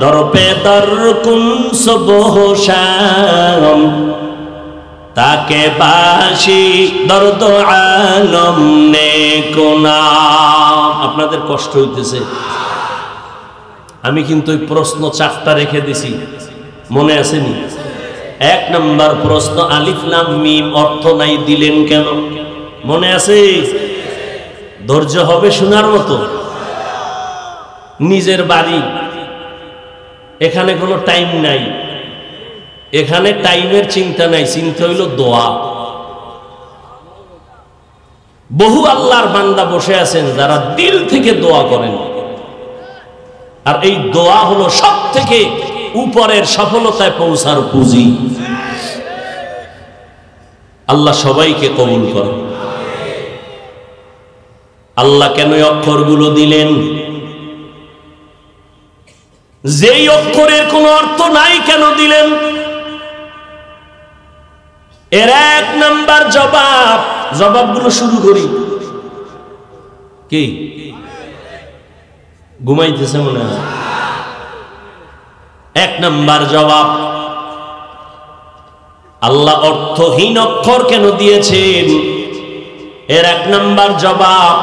দরপে দর কুন সুবহ শাম, তাকে বাসি দর্দ আলম নেকুনাম। আপনাদের কষ্ট হইতেছে, আমি কিন্তু ওই প্রশ্ন 4টা রেখে দিছি, মনে আসেনি? 1 নম্বর প্রশ্ন আলিফ লাম মিম অর্থ নাই দিলেন কেন? মনে আছে? ধৈর্য হবে শোনার মতো। নিজের বাড়ি, এখানে কোনো টাইম নাই, এখানে টাইমের চিন্তা নাই, চিন্তা হইল দোয়া। বহু আল্লাহর বান্দা বসে আছেন যারা দিল থেকে দোয়া করেন, আর এই দোয়া হলো সব থেকে উপরের সফলতায় পৌঁছার পুঁজি। আল্লাহ সবাইকে কবুল করেন। আল্লাহ কেন অক্ষরগুলো দিলেন? যেই অক্ষরের কোনো অর্থ নাই কেন দিলেন? এর 1 নাম্বার জবাবগুলো শুরু করি। কি ঘুমাইতেছে মনে হয়? 1 নাম্বার জবাব, আল্লাহ অর্থহীন অক্ষর কেন দিয়েছেন? এর 1 নাম্বার জবাব,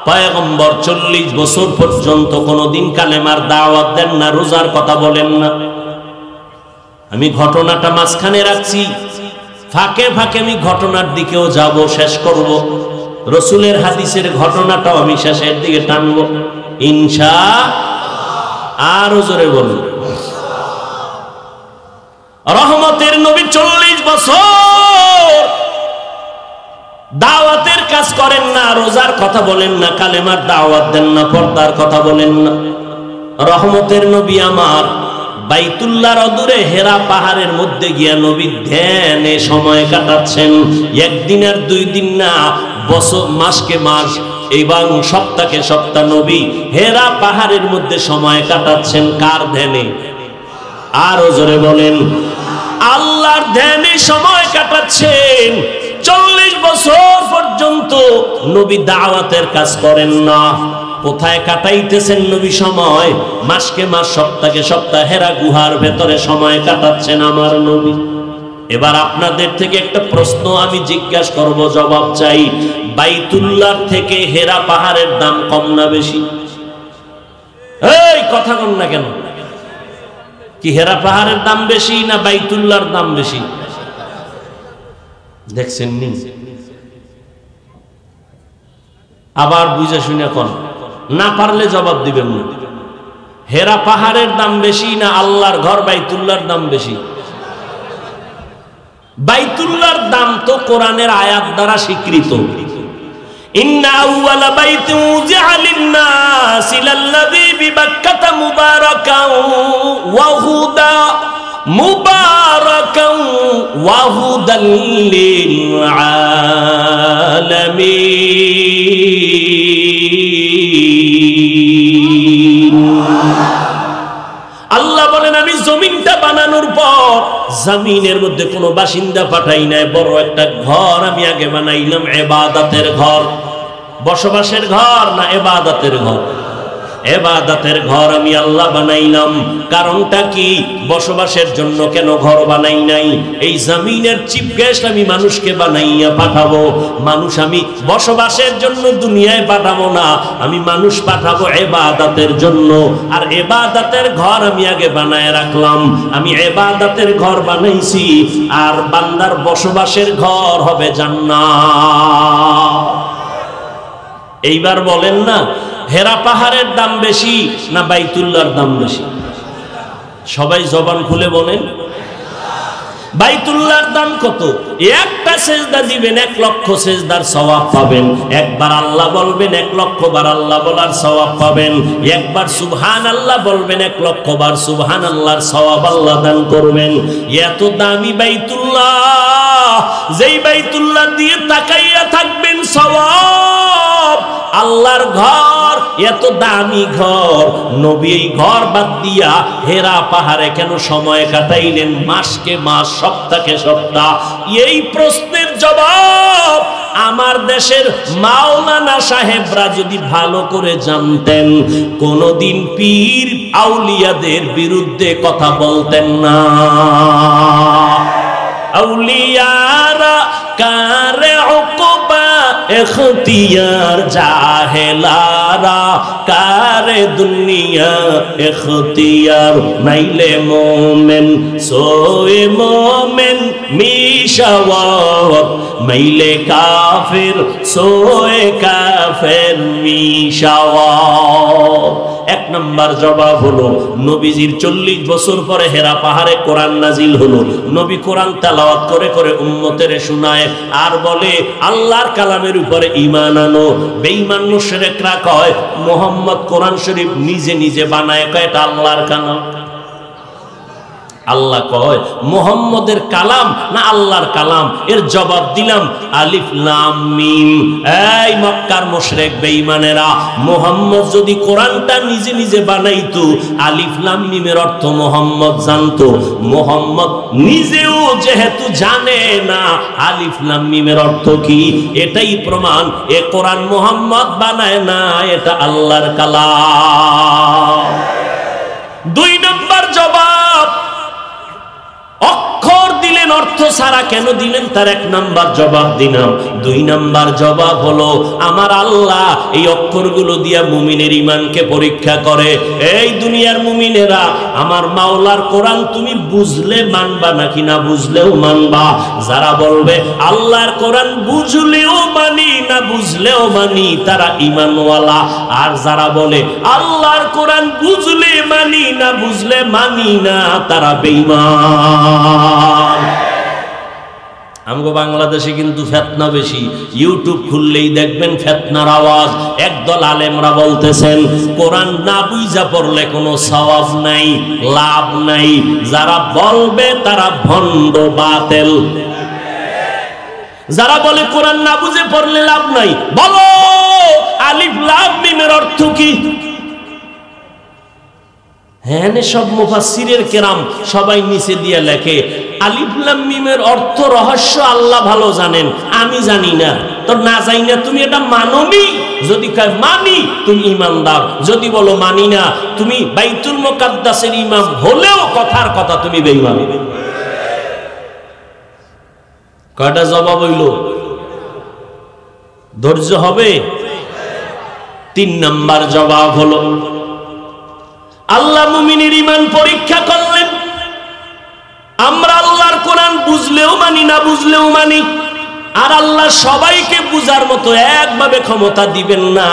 পয়গম্বর 40 বছর পর্যন্ত কোনদিন কালেমার দাওয়াত দেন না, রোজার কথা বলেন না। আমি ঘটনাটা মাঝখানে রাখছি, ফাঁকে ফাঁকে আমি ঘটনার দিকেও যাব, শেষ করব। রসুলের হাদিসের ঘটনাটাও আমি শেষের দিকে টানব ইনশাআল্লাহ। আরো জোরে বলুন। রহমতের নবী 40 বছর দাওয়াতের কাজ করেন না, রোজার কথা বলেন না, কালেমার দাওয়াত দেন না, পর্দার কথা বলেন না। রহমতের নবী আমার বাইতুল্লাহর অদূরে হেরা পাহাড়ের মধ্যে গিয়া নবী ধ্যানে সময় কাটাচ্ছেন। 1 দিন আর 2 দিন না, বছর মাসকে মাস এবং সপ্তাহকে সপ্তাহ নবী হেরা পাহাড়ের মধ্যে সময় কাটাচ্ছেন। কার ধ্যানে? আরো জোরে বলেন। আল্লাহর ধ্যানে সময় কাটাচ্ছেন। 40 বছর পর্যন্ত নবী দাওয়াতের কাজ করেন না। কোথায় কাটাইতেছেন নবী সময়? মাসকে মাস, সপ্তাহকে সপ্তাহ হেরা গুহার ভেতরে সময় কাটাচ্ছেন আমার নবী। এবার আপনাদের থেকে একটা প্রশ্ন আমি জিজ্ঞাসা করব, জবাব চাই। বাইতুল্লাহ থেকে হেরা পাহাড়ের দাম কম না বেশি? এই কথা কম না কেন? কি হেরা পাহাড়ের দাম বেশি না বাইতুল্লাহর দাম বেশি? দেখছেন নি? আবার বুঝে শুনে কোন না পারলে জবাব দিবেন না। হেরা পাহাড়ের দাম বেশি না আল্লাহর ঘর বাইতুল্লাহর দাম বেশি? বাইতুল্লাহর দাম তো কোরআনের আয়াত দ্বারা স্বীকৃত। ইন্না আউওয়ালা বাইতিন উযিআ লিন-নাসি লাল্লাযী বিবাক্কাতা মুবারাকান ওয়া হুদা মুবারাকান ওয়া হুদাল লিল আলামিন। আল্লাহ বলেন, আমি জমিনটা বানানোর পর জমিনের মধ্যে কোনো বাসিন্দা পাঠাই নাই, বড় একটা ঘর আমি আগে বানাইলাম, ইবাদতের ঘর। বসবাসের ঘর না ইবাদতের ঘর? ইবাদতের ঘর আমি আল্লাহ বানাইলাম। কারণটা কি? বসবাসের জন্য কেন ঘর বানাই নাই? এই জমিনের চিফ গেস্ট আমি মানুষকে বানাইয়া পাঠাবো। মানুষ আমি বসবাসের জন্য দুনিয়ায় পাঠাবো না, আমি মানুষ পাঠাবো ইবাদতের জন্য। আর ইবাদতের ঘর আমি আগে বানায় রাখলাম। আমি ইবাদতের ঘর বানাইছি, আর বান্দার বসবাসের ঘর হবে জান্নাত। এইবার বলেন না, হেরা পাহাড়ের দাম বেশি না বাইতুল্লাহর দাম বেশি? সবাই জবান খুলে বলেন। বাইতুল্লাহর দাম কত? একটা সেজদা দিবেন 1 লক্ষ সেজদার সওয়াব পাবেন। একবার আল্লাহ বলবেন 1 লক্ষ বার আল্লাহ বলার সওয়াব পাবেন। একবার সুবহানাল্লাহ বলবেন 1 লক্ষ বার সুবহানাল্লাহর সওয়াব আল্লাহ দান করবেন। এত দামি বাইতুল্লাহ, যেই বাইতুল্লাহ দিয়ে তাকাইয়া থাকবেন সওয়াব। আল্লাহর ঘর, এত দামি ঘর, নবী এই ঘর বাদ দিয়া হেরা পাহাড়ে কেন সময় কাটাইলেন? মাসকে মাস, সপ্তাহকে সপ্তাহ। এই প্রশ্নের জবাব আমার দেশের মাওলানা সাহেবরা যদি ভালো করে জানতেন, কোনদিন পীর আউলিয়াদের বিরুদ্ধে কথা বলতেন না। আউলিয়ারা কারে উকবা এখতিয়ার, জাহেলারা কারে দুনিয়া এখতিয়ার। নাইলে মোমেন সোয়ে মোমেন মিশাওয়াত, মাইলে কাফির সোয়ে কাফের মিশাওয়াত। 1 নম্বর জবাব হলো, নবীজির 40 বছর পরে হেরা পাহাড়ে কোরআন নাজিল হলো। নবী কোরআন তেলাওয়াত করে করে উম্মতের শোনায়, আর বলে আল্লাহর কালামের উপরে ঈমান আনো। বেঈমান মুশরিকরা কয় মুহাম্মদ কোরআন শরীফ নিজে নিজে বানায়, কয় এটা আল্লাহর কালাম। আল্লাহ কয় মুহাম্মদের কালাম না আল্লাহর কালাম? এর জবাব দিলাম আলিফ লাম মিম। এই মক্কার মুশরিক বেঈমানেরা, মুহাম্মদ যদি কোরআনটা নিজে নিজে বানাইতো, আলিফ লাম মিমের অর্থ মুহাম্মদ জানতো। মুহাম্মদ নিজেও যেহেতু জানে না আলিফ লাম মিমের অর্থ কি, এটাই প্রমাণ এ কোরআন মুহাম্মদ বানায় না, এটা আল্লাহর কালাম। 2 নম্বর জবাব, অক্ষর দিলেন, অর্থ ছাড়া কেন দিলেন? তার 1 নাম্বার জবাব দিলাম। 2 নাম্বার জবাব হলো, আমার আল্লাহ এই অক্ষরগুলো দিয়া মুমিনের ঈমানকে পরীক্ষা করে। এই দুনিয়ার মুমিনেরা, আমার মাওলার কোরআন তুমি বুঝলে মানবা নাকি না বুঝলেও মানবা? যারা বলবে আল্লাহর কোরআন বুঝলেও মানি না বুঝলেও মানি, তারা ঈমানওয়ালা। আর যারা বলে আল্লাহর কোরআন বুঝলে মানি না বুঝলে মানি না, তারা বেঈমান। আমগো বাংলাদেশে কিন্তু ফিতনা বেশি। ইউটিউব খুললেই দেখবেন ফিতনার আওয়াজ। একদল আলেমরা বলতেছেন কোরআন না বুঝা পড়লে কোনো সওয়াব নাই, লাভ নাই। যারা বলবে তারা ভণ্ড, বাতিল। যারা বলে কোরআন না বুঝে পড়লে লাভ নাই, বলো আলিফ লাম মিমের অর্থ কি? হ্যাঁ, সব মুফাসসিরের কেরাম সবাই নিচে দিয়ে লেখে আলিফ লাম মিমের অর্থ রহস্য আল্লাহ ভালো জানেন, আমি জানি না। তো না জানি না তুমি এটা মানোনি? যদি কয় মানি, তুমি ঈমানদার। যদি বলো মানি না, তুমি বাইতুল মুকাদ্দাসের ইমাম হলেও কথার কথা তুমি বেঈমান। কয়টা জবাব হইল? ধৈর্য হবে। 3 নাম্বার জবাব হলো, আল্লাহ মুমিনের ঈমান পরীক্ষা করলেন। আমরা আল্লাহর কোরআন বুঝলেও মানি না বুঝলেও মানি। আর আল্লাহ সবাইকে বুঝার মতো একভাবে ক্ষমতা দিবেন না।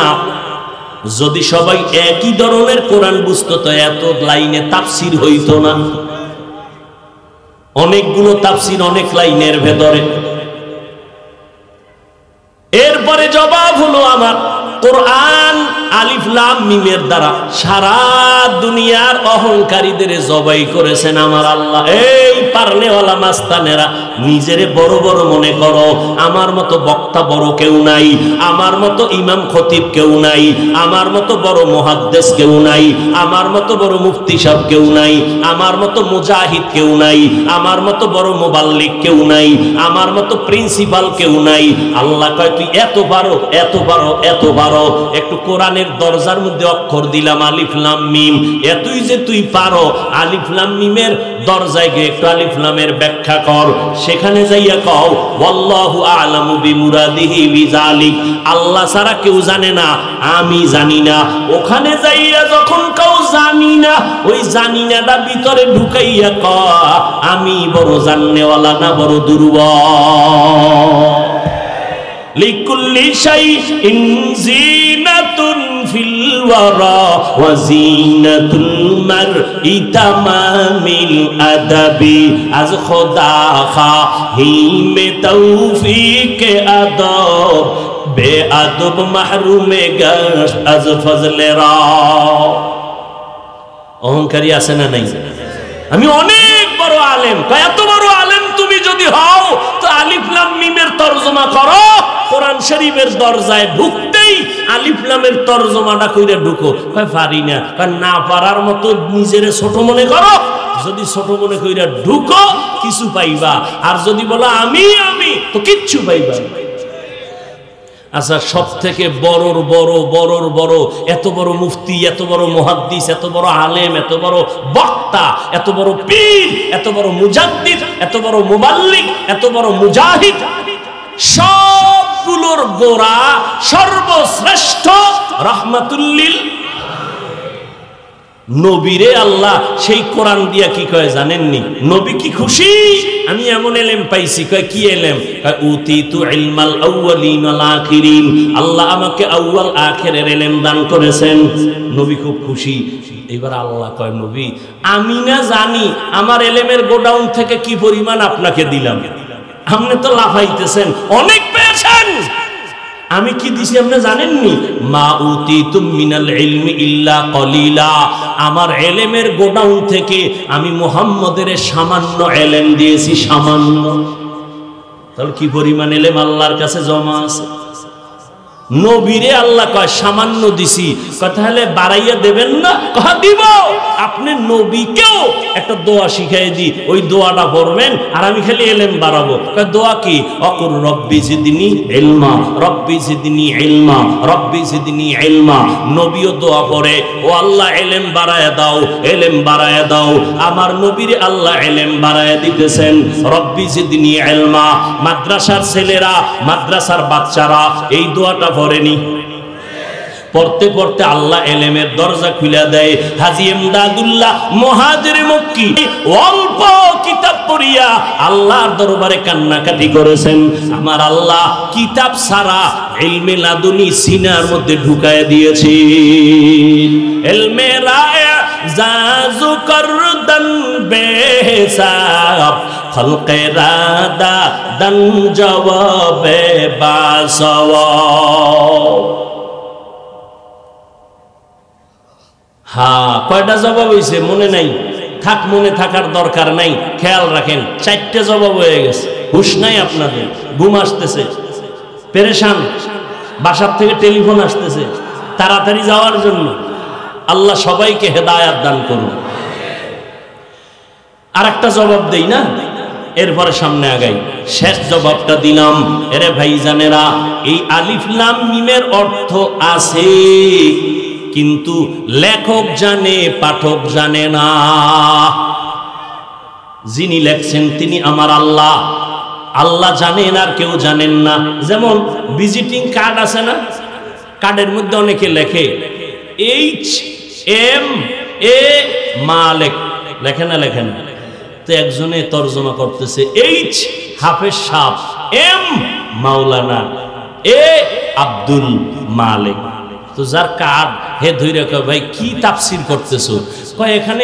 যদি সবাই একই ধরনের কোরআন বুঝতো তো এত লাইনে তাফসীর হইতো না। অনেকগুলো তাফসীর অনেক লাইনের ভেতরে। এরপরে জবাব হলো, আমার কোরআন আলিফ লাম মিমের দ্বারা সারা দুনিয়ার অহংকারীদের জবাই করেছেন আমার আল্লাহ। এই পারনেওয়ালা মাস্তানেরা নিজেরে বড় বড় মনে করো। আমার মতো বক্তা বড় কেউ নাই, আমার মতো ইমাম খতিব কেউ নাই, আমার মতো বড় মুহাদ্দিস কেউ নাই, আমার মতো বড় মুফতি সাহেব কেউ নাই, আমার মতো মুজাহিদ কেউ নাই, আমার মতো বড় মুবাল্লিগ কেউ নাই, আমার মতো প্রিন্সিপাল কেউ নাই। আল্লাহ কয় তুই এত পারো, এত পারো, এত পারো। একটু কোরআনের দরজার মধ্যে অক্ষর দিলাম আলিফ লাম মিম, এতই যে তুই পারো, আলিফ লাম মিমের দরজায় গিয়ে একটু আলিফ লামের ব্যাখ্যা কর। সেখানে যাইয়া কও ওয়াল্লাহু আ'লামু বিমুরাদিহি বিযালিক, আল্লাহ ছাড়া কেউ জানে না, আমি জানি না। ওখানে যাইয়া যখন কেউ জানি না, ওই জানি নাটা ভিতরে ঢুকাইয়া ক আমি বড় জাননেওয়ালা না বড় দুর্বল। লিকুল্লি শাইইন জিনাতুন ফিল ওয়ারা ওয়া জিনাতুল মারই তামামিল আদাবি, আজ খোদা খাহিমে তৌফিক আদব বে আদব মাহরুমে গাশ আজ ফজলে রা। অহংকারী আছে না নাই? আমি অনেক বড় আলেম, এত বড় আলেম তুমি যদি হও তো আলিফ লাম মিমের তরজমা করো। কোরআন শরীফের দরজায় ঢুকতেই আলিফ লামের তরজমাটা কইরা ঢুকো। কয় পারি না, কয় না পারার মতো নিজেরে ছোট মনে করো। যদি ছোট মনে কইরা ঢুকো কিছু পাইবা, আর যদি বলো আমি আমি তো কিচ্ছু পাইবা। আচ্ছা, সব থেকে বড়র বড় বড়র বড়, এত বড় মুফতি, এত বড় মুহাদ্দিস, এত বড় আলেম, এত বড় বক্তা, এত বড় পীর, এত বড় মুজাদ্দিদ, এত বড় মুবাল্লিগ, এত বড় মুজাহিদ, সবগুলোর গোড়া সর্বশ্রেষ্ঠ রাহমাতুল লিল নবীরে আল্লাহ সেই কোরআন দিয়া কি কয় জানেননি? নবী কি খুশি আমি এমন এলেম পাইছি। কয় কি এলেম? কয় উতিতু ইলমাল আউয়ালিন ওয়াল আখিরিন, আল্লাহ আমাকে আউয়াল আখিরের এলেম দান করেছেন। নবী খুব খুশি। এবার আল্লাহ কয় নবী আমি না জানি আমার এলেমের গোডাউন থেকে কি পরিমাণ আপনাকে দিলাম, আপনি তো লাফাইতেছেন, অনেক পেয়েছেন। আমি কি দিছি আপনি জানেননি? মা উতিতুম মিনাল ইলমি ইল্লা কলিলা, আমার এলেমের গোডাউন থেকে আমি মুহাম্মদের সামান্য এলেম দিয়েছি, সামান্য। তাহলে কি পরিমাণ এলেম আল্লাহর কাছে জমা আছে। নবীরে আল্লাহ কয় সামান্য দিছি। তাহলে বাড়াইয়া দেবেন না? কহ দিব। আপনি নবীকেও একটা দোয়া শিখাই দি, ওই দোয়াটা পড়বেন আর আমি খালি এলেম বাড়াবো। দোয়া কি? অকুর রব্বি জিদনি ইলমা, রব্বি জিদনি ইলমা, রব্বি জিদনি ইলমা। নবীও দোয়া পড়ে, ও আল্লাহ এলেম বাড়ায় দাও, এলেম বাড়ায় দাও। আমার নবীর আল্লাহ এলেম বাড়ায় দিতেছেন, রব্বি জিদনি ইলমা। মাদ্রাসার ছেলেরা, মাদ্রাসার বাচ্চারা এই দোয়াটা পড়েনি? পড়তে পড়তে আল্লাহ এলেমের দরজা খুলে দেয়। হাজী ইমদাদুল্লাহ মুহাজির মক্কি অল্প কিতাব পড়িয়া আল্লাহর দরবারে কান্নাকাটি করেছেন। আমার আল্লাহ কিতাব ছাড়া ইলমে লাদুনি সিনার মধ্যে ঢুকায় দিয়েছি। ইলমে রায় জাজু করদন বেহিসাব, খলকে রাদা দন জবাবে বাসওয়াব। হ্যাঁ, কয়টা জবাব হয়েছে মনে নাই? থাক, মনে থাকার দরকার নাই, খেয়াল রাখেন। 4টে জবাব হয়ে গেছে। হুশ নাই আপনাদের, ঘুম আসতেছে, পেরেশান, বাসার থেকে টেলিফোন আসতেছে তাড়াতাড়ি যাওয়ার জন্য। আল্লাহ সবাইকে হেদায়াত দান করুন। আর একটা জবাব দেই না, এরপরে সামনে আগাই। শেষ জবাবটা দিলাম, এরে ভাইজানেরা, এই আলিফ লাম মিমের অর্থ আছে, কিন্তু লেখক জানে, পাঠক জানে না। যিনি লেখছেন তিনি আমার আল্লাহ, আল্লাহ জানেন আর কেউ জানেন না। যেমন ভিজিটিং কার্ড আছে না, কার্ডের মধ্যে অনেকে লেখে HMA মালিক, লেখে না? লেখে না? তো একজনে তর্জমা করতেছে H হাফেজ সাহেব, M Maulana, A Abdul Malik. তো যার কার্ড হে ধৈর্য কয় ভাই কি তাফসির করতেছো? কয় এখানে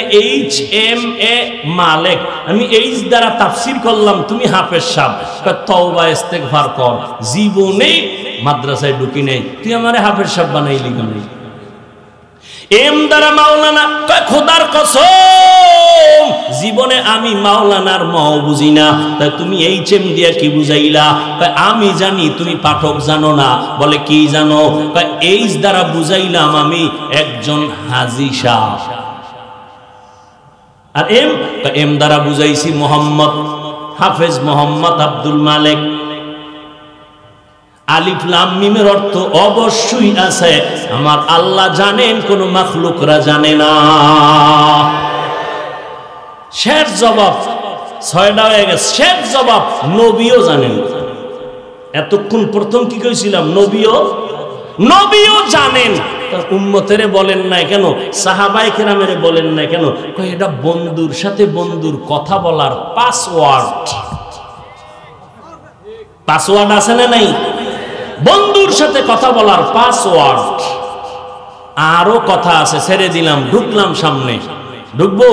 HMA মালিক, আমি এইচ দ্বারা তাফসির করলাম, তুমি হাফেজ সাহেব। কয় তওবা ইস্তেগফার কর, জীবনে মাদ্রাসায় ঢুকি নাই, তুই আমারে হাফেজ সাহেব বানাইলি কেন? এম দ্বারা মাওলানা, কয় খোদার কসম জীবনে আমি মাওলানার মাও বুঝি না, তা তুমি এইচএম দিয়া কি বুঝাইলা? আমি জানি, তুমি পাঠক জানো না। বলে কি জানো? এইচ দ্বারা বুঝাইলাম আমি একজন হাজী সাহেব। আর এম দ্বারা বুঝাইছি মোহাম্মদ হাফেজ মোহাম্মদ আব্দুল মালিক। আলিফ লাম মিমের অর্থ অবশ্যই আছে, আমার আল্লাহ জানেন, কোন মাখলুকরা জানে না। শেষ জবাব, 6টা হয়ে গেছে, শেষ জবাব নবীও জানেন। এতক্ষণ প্রথম কি কইছিলাম? নবীও জানেন। উম্মতেরে বলেন নাই কেন? সাহাবায়ে কেরামেরে বলেন নাই কেন? কই এটা বন্ধুর সাথে বন্ধুর কথা বলার পাসওয়ার্ড আছে না নাই? বন্ধুর সাথে কথা বলার পাসওয়ার্ড। আরো কথা আছে, ছেড়ে দিলাম, ঢুকলাম সামনে। ঢুকবো?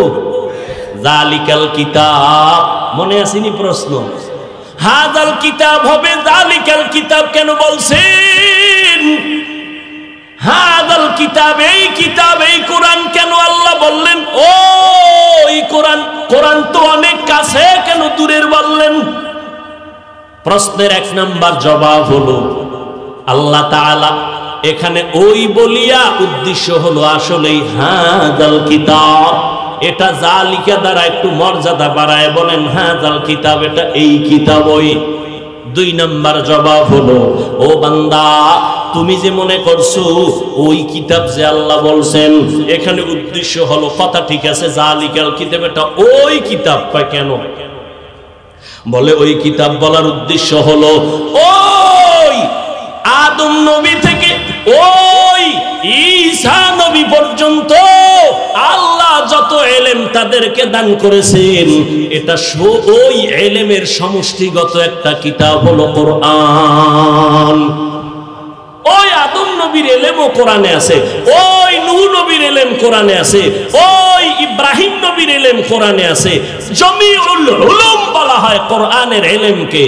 জালিকাল কিতাব, মনে আসেনি প্রশ্ন? হাযাল কিতাব হবে জালিকাল কিতাব কেন বলছেন? হাযাল কিতাব, এই কিতাব, এই কোরআন কেন আল্লাহ বললেন? ওই কোরআন তো অনেক কাছে, কেন দূরের বললেন? প্রশ্নের 1 নাম্বার জবাব হলো আল্লাহ তাআলা এখানে ওই বলিয়া উদ্দেশ্য হলো আসলেই হাযাল কিতাব, এটা জালিকা দ্বারা একটু মর্যাদা বাড়ায় বলেন হাযাল কিতাব, এটা এই কিতাব। ওই 2 নাম্বার জবাব হলো ও বান্দা, তুমি যে মনে করছো ওই কিতাব যে আল্লাহ বলছেন, এখানে উদ্দেশ্য হলো কথা ঠিক আছে, জালিকাল কিতাব এটা ওই কিতাব। কয় কেন? বলে ওই কিতাব বলার উদ্দেশ্য হলো ওই আদম নবী থেকে ওই ঈসা নবী পর্যন্ত আল্লাহ যত ইলম তাদেরকে দান করেছেন, এটা ওই ইলমের সমষ্টিগত একটা কিতাব হলো কোরআন। ওই আদম নবীর ইলমও কোরআনে আছে, ওই নূহ নবীর ইলম কোরআনে আছে, ওই ইব্রাহিম নবীর ইলম কোরআনে আছে। জমিউল উলুম বলা হয় কোরআনের ইলমকে।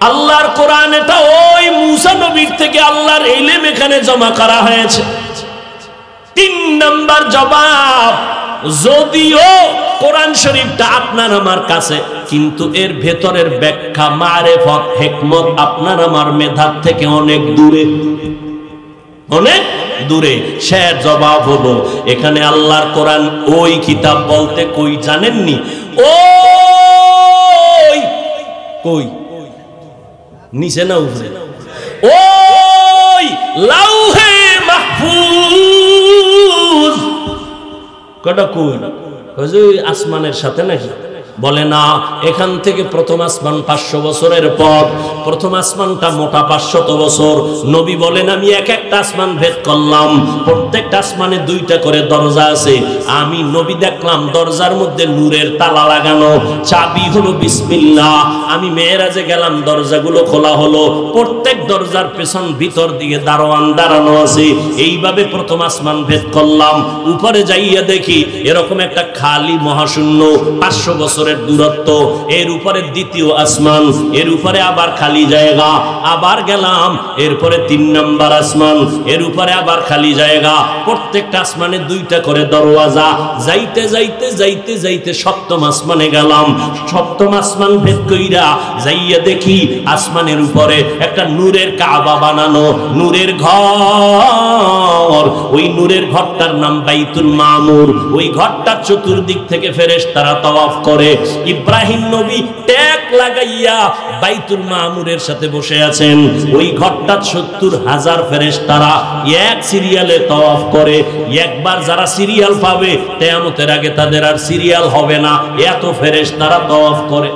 আল্লাহর কোরআন এটা ওই মুসা নবীর থেকে আল্লাহর ইলম এখানে জমা করা হয়েছে। 3 নাম্বার জবাব, যদিও কোরআন শরীফটা আপনার আমার কাছে, কিন্তু এর ভেতরের ব্যাখ্যা, মারেফত, হিকমত আপনার আমার মেধার থেকে অনেক দূরে, অনেক দূরে। শেষ জবাব হলো এখানে আল্লাহর কোরআন ওই কিতাব বলতে কই জানেননি? ওই কই নিচে না উপরে? ওই লাউহে মাহফুজ। কটা কই? আসমানের সাথে নাকি? বলে না, এখান থেকে প্রথম আসমান 500 বছরের পথ। প্রথম আসমানটা মোটা 500 বছর। নবী বলেন আমি একটা আসমান ভেদ করলাম, প্রত্যেকটা আসমানে 2টা করে দরজা আছে। আমি নবী দেখলাম দরজার মধ্যে নূরের তালা লাগানো, চাবি হলো বিসমিল্লাহ। আমি মেরাজে গেলাম, দরজাগুলো খোলা হলো, প্রত্যেক দরজার পেছন ভিতর দিকে দারোয়ান দাঁড়ানো আছে। এইভাবে প্রথম আসমান ভেদ করলাম। উপরে যাইয়া দেখি এরকম একটা খালি মহাশূন্য, 500 বছরের দূরত্ব। এর উপরে দ্বিতীয় আসমান, এর উপরে আবার খালি জায়গা। আবার গেলাম, এরপরে 3 নাম্বার আসমান, এর উপরে আবার খালি জায়গা। প্রত্যেকটা আসমানে 2টা করে দরওয়াজা। যাইতে যাইতে যাইতে যাইতে 7ম আসমানে গেলাম। 7ম আসমান ভেদ কইরা যাইয়া দেখি আসমানের উপরে একটা নূরের কাবা বানানো, নূরের ঘর। ওই নূরের ঘরটার নাম বাইতুল মামুর। ওই ঘরটার চতুর্দিক থেকে ফেরেশতারা তাওয়াফ করে। ইব্রাহিম নবী ট্যাগ লাগাইয়া বাইতুল মামুরের সাথে বসে আছেন। ওই ঘরটা 70,000 ফেরেশতারা এক সিরিয়ালে তাওয়াফ করে। একবার যারা সিরিয়াল পাবে কিয়ামতের আগে তাদের আর সিরিয়াল হবে না, এত ফেরেশতারা তাওয়াফ করে।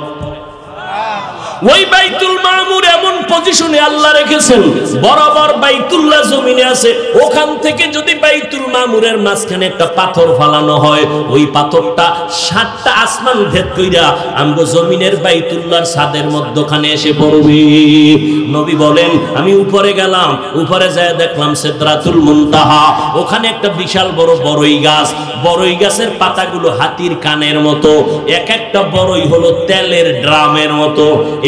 ওই বাইতুল মামুর এমন পজিশনে আল্লাহ রেখেছেন, বরাবর বাইতুল্লাহ জমিনে আছে। ওখান থেকে যদি বাইতুল মামুরের মাঝখানে একটা পাথর ফালানো হয়, ওই পাথরটা 7টা আসমান ভেদ কইরা আমগো জমিনের বাইতুল্লাহর ছাদের মধ্যখানে এসে পড়বে। নবী বলেন আমি উপরে গেলাম, উপরে যায় দেখলাম সিদরাতুল মুনতাহা। ওখানে একটা বিশাল বড় বড়ই গাছ। বড়ই গাছের পাতাগুলো হাতির কানের মতো, এক একটা বড়ই হলো তেলের ড্রামের মতো।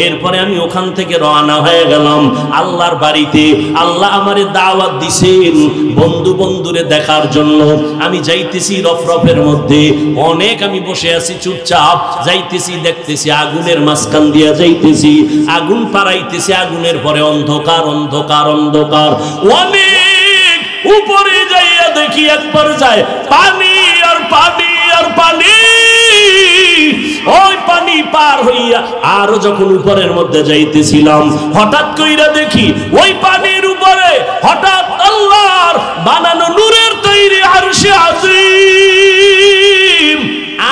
এরপরে আমি ওখান থেকে রওনা হয়ে গেলাম আল্লাহর বাড়িতে। আল্লাহ আমারে দাওয়াত দিছেন বন্ধু বন্ধুরে দেখার জন্য। আমি যাইতেছি রফরফের মধ্যে, অনেক আমি বসে আছি চুপচাপ, যাইতেছি দেখতেছি আগুনের মাঝখান দিয়া যাইতেছি, আগুন পাড়াইতেছি, আগুনের পরে অন্ধকার অন্ধকার অন্ধকার। অনেক উপরে যাইয়া দেখি একবার যায় পানি আর পানি আর পানি। ওই পানি পার হইয়া আরো যখন উপরের মধ্যে যাইতেছিলাম, হঠাৎ কইরা দেখি ওই পানির উপরে হঠাৎ আল্লাহর বানানো নূরের তৈরি আরশে আজিম।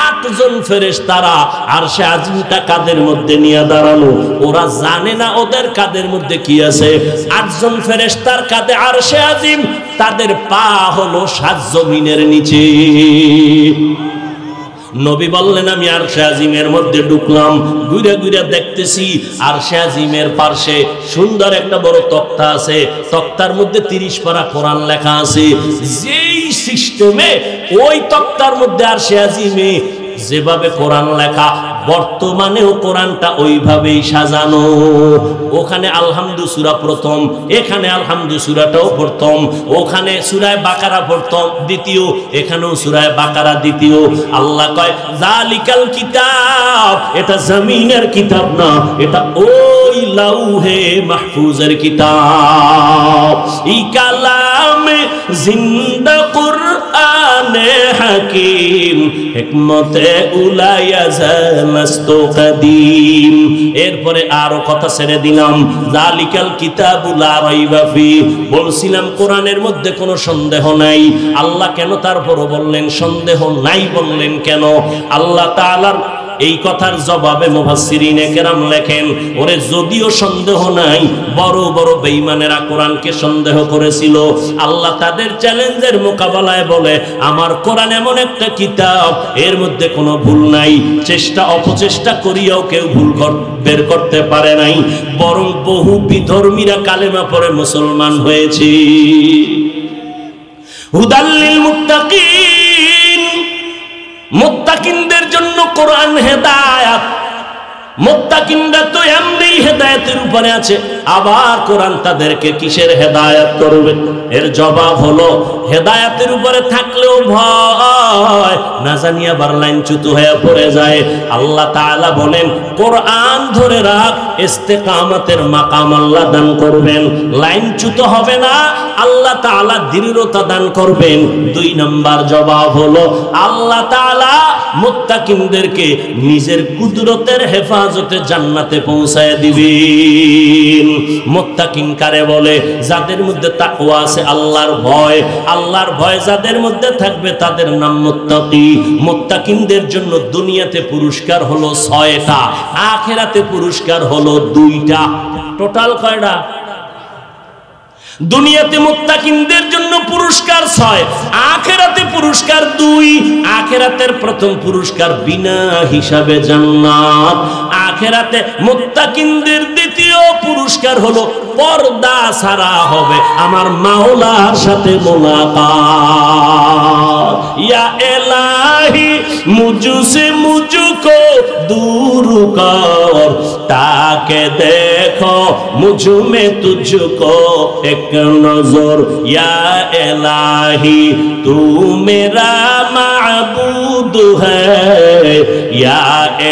8 জন ফেরেশতারা আরশে আজিমটা কাদের মধ্যে নিয়ে দাঁড়ানো। ওরা জানে না ওদের কাদের মধ্যে কি আছে। 8 জন ফেরেশতার কাঁধে আরশে আজিম, তাদের পা হলো 7 জমিনের নিচে। নবী বললেন আমি আরশে আজিমের মধ্যে ঢুকলাম, ঘুরে ঘুরে দেখতেছি আরশে আজিমের পাশে সুন্দর একটা বড় তক্তা আছে, তক্তার মধ্যে 30 পারা কোরআন লেখা আছে। যেই সিস্টেমে ওই তক্তার মধ্যে আরশে আজিমে যেভাবে কোরআন লেখা, বর্তমানেও কোরআনটা ওইভাবেই সাজানো। ওখানে আলহামদু সূরা প্রথম, এখানে আলহামদু সূরাটাও প্রথম, ওখানে সূরায়ে বাকারা প্রথম দ্বিতীয়, এখানেও সূরায়ে বাকারা দ্বিতীয়। আল্লাহ কয় যালিকাল কিতাব, এটা জমিনের কিতাব না, এটা ওই লাউহে মাহফুজের কিতাব। ই কালামে জিন্দা কুরআনে হাকিম, হিকমতে উলায়া জামাস্তু কাদিম। এরপরে আরো কথা ছেড়ে দিলাম, যালিকাল কিতাবু লা রাইবা ফি। বলছিলাম কোরআনের মধ্যে কোনো সন্দেহ নাই। আল্লাহ কেন তারপরও বললেন সন্দেহ নাই? বললেন কেন? আল্লাহ তাআলার এই কথার জবাবে মুফাসসিরিনে কেরাম লেখেন, ওরে যদিও সন্দেহ নাই, বড় বড় বেঈমানেরা কোরআনকে সন্দেহ করেছিল। আল্লাহ তাদের চ্যালেঞ্জের মোকাবেলায় বলে আমার কোরআন এমন একটা কিতাব, এর মধ্যে কোনো ভুল নাই। চেষ্টা অপচেষ্টা করিয়াও কেউ ভুল বের করতে পারে নাই, বরং বহু বিধর্মীরা কালেমা পড়ে মুসলমান হয়েছে। হুদাল্লিল মুত্তাকিন, মুত্তাকিনদের জন্য কোরআন হেদায়েত। মুত্তাকিনরা তো এমনি হেদায়েতের উপরে আছে, আবার কোরআন তাদেরকে কিসের হেদায়েত করবে? এর জবাব হলো হেদায়েতের উপরে থাকলেও ভয় না জানি আবার লাইনচ্যুত হয়ে পড়ে যায়। আল্লাহ তাআলা বলেন কোরআন ধরে রাখ, ইস্তেকামতের মাকাম আল্লাহ দান করবেন, লাইনচ্যুত হবে না, আল্লাহ তাআলা দৃঢ়তা দান করবেন। 2 নাম্বার জবাব হলো আল্লাহ তাআলা মুত্তাকিনদেরকে নিজের কুদরতের হেফাজতে জান্নাতে পৌঁছায় দিবেন। মুত্তাকিন কারে বলে? যাদের মধ্যে তাকওয়া আছে, আল্লাহর ভয়। আল্লাহর ভয় যাদের মধ্যে থাকবে তাদের নাম মুত্তাকি। মুত্তাকিনদের জন্য দুনিয়াতে পুরস্কার হলো 6টা, আখিরাতে পুরস্কার হলো 2টা। টোটাল কয়টা? দুনিয়াতে মুত্তাকিনদের জন্য পুরস্কার 6, আখিরাতে পুরস্কার 2। আখিরাতের প্রথম পুরস্কার বিনা হিসাবে জান্নাত। আখিরাতে মুত্তাকিনদের দ্বিতীয় পুরস্কার হলো পর্দা ছাড়া হবে আমার মাওলার সাথে মুলাকাত। ইয়া ইলাহি মুঝসে মুঝকো दूर कर, ताके देखो मुझ में तुझको एक नजर। या इलाही तू मेरा माबूद है, या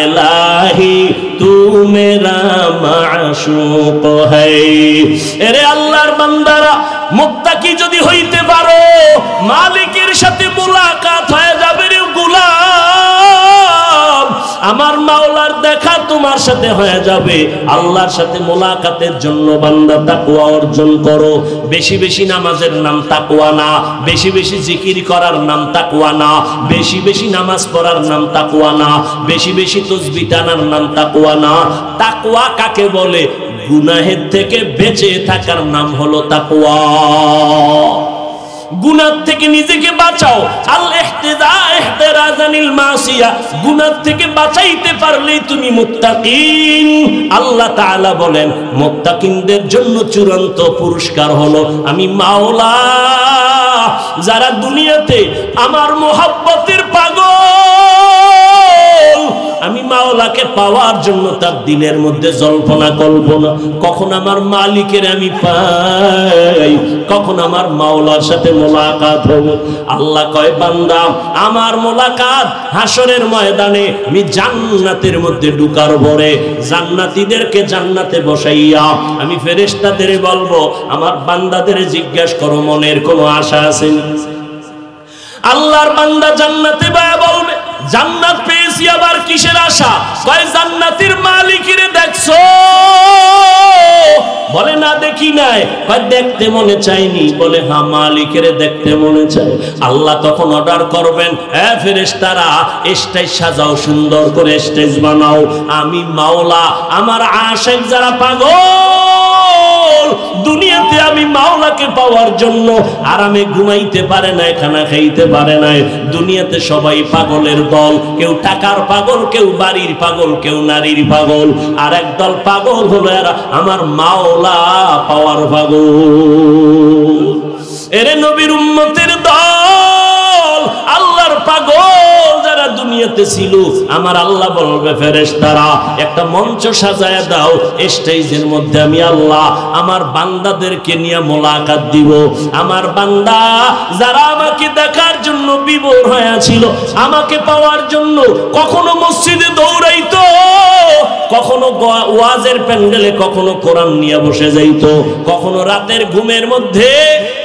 इलाही तू मेरा माशूक है। এরে আল্লাহর বান্দারা, মুত্তাকি যদি হইতে পারো, মালিকের সাথে মুলাকাত হয়ে যাবে রে গোলাম। আমার মাওলার দেখা তোমার সাথে হয়ে যাবে। আল্লাহর সাথে মুলাকাতের জন্য বান্দা তাকওয়া অর্জন করো। বেশি বেশি নামাজের নাম তাকওয়া না, বেশি বেশি জিকির করার নাম তাকওয়া না, বেশি বেশি নামাজ পড়ার নাম তাকওয়া না, বেশি বেশি তাসবিহ টানার নাম তাকওয়া না। তাকওয়া কাকে বলে? গুনাহের থেকে বেঁচে থাকার নাম হলো তাকওয়া। গুনাহ থেকে নিজেকে বাঁচাও। আল ইহতিরাজানিল মাসিয়া, গুনাহ থেকে বাঁচাইতে পারলেই তুমি মুত্তাকিন। আল্লাহ তাআলা বলেন মুত্তাকিনদের জন্য চূড়ান্ত পুরস্কার হলো আমি মাওলা। যারা দুনিয়াতে আমার মোহাব্বতের পাগল, আমি মাওলাকে পাওয়ার জন্য তার দিলের মধ্যে জল্পনা কল্পনা, কখন আমার মালিকের আমি পাই, কখন আমার মাওলার সাথে মোলাকাত হবে। আল্লাহ কয় বান্দা আমার মোলাকাত হাসরের ময়দানে, আমি জান্নাতের মধ্যে ঢুকার পরে জান্নাতীদেরকে জান্নাতে বসাইয়া আমি ফেরেশতাদের বলবো আমার বান্দাদের জিজ্ঞাসা করো মনের কোনো আশা আছে? আল্লাহর বান্দা জান্নাতে বলবে জান্নাত পেয়েছি, আবার কিসের আশা? কয় জান্নাতের মালিকেরে দেখছো? বলে না দেখি নাই। কয় দেখতে মনে চাইনি? বলে হ্যাঁ মালিকেরে দেখতে মনে চাই। আল্লাহ তখন অর্ডার করবেন, হ্যাঁ ফেরেশতারা স্টেজ সাজাও, সুন্দর করে স্টেজ বানাও, আমি মাওলা আমার আশিক যারা পাগল দুনিয়াতে আমি মাওলাকে পাওয়ার জন্য আরামে ঘুমাইতে পারে না, খানা খাইতে পারে না, দুনিয়াতে সবাই পাগলের দল, কেউ টাকার পাগল, কেউ বাড়ির পাগল, কেউ নারীর পাগল, আর একদল পাগল হলো এরা আমার মাওলা পাওয়ার পাগল। এরে নবীর উম্মতের দল, আল্লাহর পাগল যারা দুনিয়াতে ছিল, আমার আল্লাহ বলবে ফেরেশতারা একটা মঞ্চ সাজায় দাও, স্টেজের মধ্যে আমি আল্লাহ আমার বান্দাদেরকে নিয়ে মোলাকাত দিব। আমার বান্দা যারা আমাকে দেখার জন্য বিভোর হয়ে ছিল, আমাকে পাওয়ার জন্য কখনো মসজিদে দৌড়াইতো, কখনো ওয়াজের প্যান্ডেলে, কখনো কোরআন নিয়ে বসে যাইতো, কখনো রাতের ঘুমের মধ্যে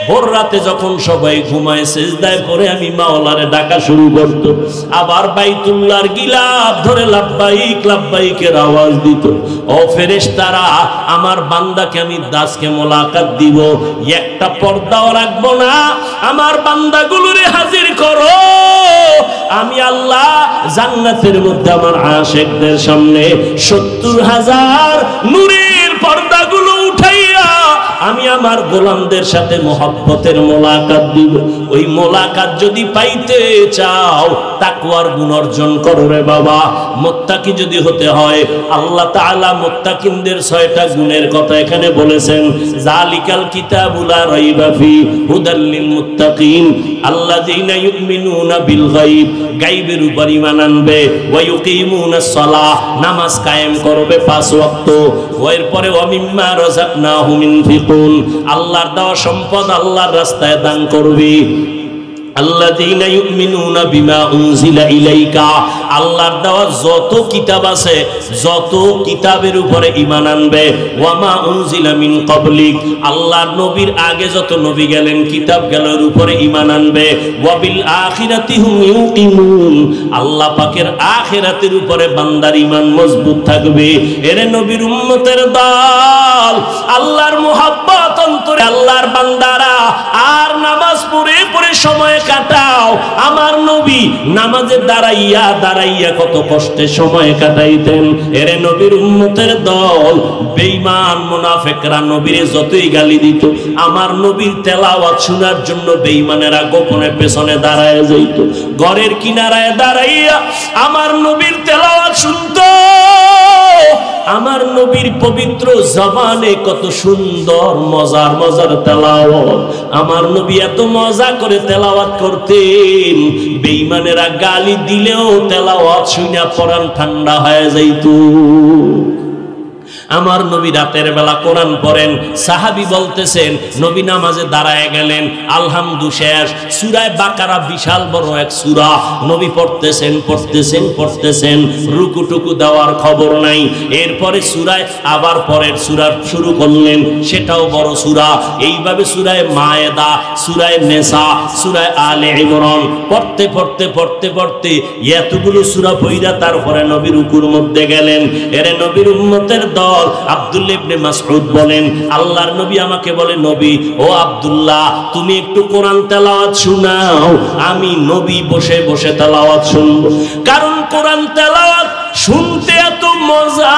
ভোর রাতে যখন সবাই ঘুমায় সিজদায় পড়ে আমি মাওলারে ডাকা শুরু করত, আবার বাইতুল্লাহর গিলাফ ধরে লাব্বাইক লাব্বাইকের আওয়াজ দিত। ও ফেরেশতারা আমার বান্দাকে আমি দাসকে মোলাকাত দিব, একটা পর্দাও রাখবো না, আমার বান্দাগুলোরে হাজির করো। আমি আল্লাহ জান্নাতের মধ্যে আমার আশিকদের সামনে 70,000 নূরের পর্দাগুলো উঠাইয়া আমি আমার গোলামদের সাথে মোহাব্বতের মোলাকাত দিব। ওই মোলাকাত যদি পাইতে চাও তাকওয়ার গুণ অর্জন করো রে বাবা। মুত্তাকি যদি হতে হয়, আল্লাহ তাআলা মুত্তাকিনদের 6টা গুণের কথা এখানে বলেছেন। জালিকাল কিতাবু লা রাইবা ফি হুদাল লিল মুত্তাকিন আল্লাযীনা ইউমিনুনা বিল গায়ব, গায়বের উপর ঈমান আনবে, ওয়া ইউকিমুনাস সালাহ, নামাজ কায়েম করবে 5 ওয়াক্ত, এরপরে ওয়া মিম্মা রাযাকনাহুম ইনফিকুন, আল্লাহর দেওয়া সম্পদ আল্লাহর রাস্তায় দান করবে। আল্লাযীনা ইউমিনুনা বিমা উনজিলা ইলাইকা, আল্লাহর দেওয়া যত কিতাব আছে যত কিতাবের উপরে ঈমান আনবে। ওয়া মা উনজিলা মিন ক্বাবলিক, আল্লাহর নবীর আগে যত নবী গেলেন কিতাব গেলের উপরে ঈমান আনবে। ওয়া বিল আখিরাতি হুম ইউকিনুন, আল্লাহ পাকের আখিরাতের উপরে বান্দার ঈমান মজবুত থাকবে। এরে নবীর উম্মতের দল, আল্লাহর মুহাব্বত অন্তরে আল্লাহর বান্দারা আর নামাজ পড়ে পড়ে সময় কাটাও। আমার নবী নামাজে দাঁড়াইয়া দাঁড়াইয়া কত কষ্টে সময় কাটাইতেন। এরে নবীর উম্মতের দল, বেঈমান মুনাফিকরা নবীরে যতই গালি দিত, আমার নবীর তেলাওয়াত শোনার জন্য বেঈমানেরা গোপনে পেছনে দাঁড়ায় যাইত, ঘরের কিনারায় দাঁড়াইয়া আমার নবীর তেলাওয়াত শুনতো। আমার নবীর পবিত্র জবানে কত সুন্দর মজার মজার তেলাওয়াত, আমার নবী এত মজা করে তেলাওয়াত করতেন, বেঈমানেরা গালি দিলেও তেলাওয়াত শুনে পরাণ ঠান্ডা হয়ে যাইত। আমার নবী রাতের বেলা কোরআন পড়েন, সাহাবী বলতেছেন নবী নামাজে দাঁড়ায় গেলেন, আলহামদু শেষ, সূরা বাকারা বিশাল বড় এক সূরা, নবী পড়তেছেন পড়তেছেন পড়তেছেন, রুকুটুকু দেওয়ার খবর নাই। এরপরে সূরায় আবার পরের সূরা শুরু করলেন, সেটাও বড় সূরা। এইভাবে সূরায়ে মায়েদা, সূরায়ে নিসা, সূরায়ে আলে ইমরান পড়তে পড়তে পড়তে পড়তে এতগুলো সূরা পড়া তারপরে নবী রুকুর মধ্যে গেলেন। এরে নবীর উম্মতের দল, আব্দুল্লাহ ইবনে মাসউদ বলেন, আল্লাহর নবী আমাকে বলে, নবী ও আব্দুল্লাহ তুমি একটু কোরআন তেলাওয়াত শোনাও। আমি নবী বসে বসে তেলাওয়াত শুনব, কারণ কোরআন তেলাওয়াত শুনতে এত মজা।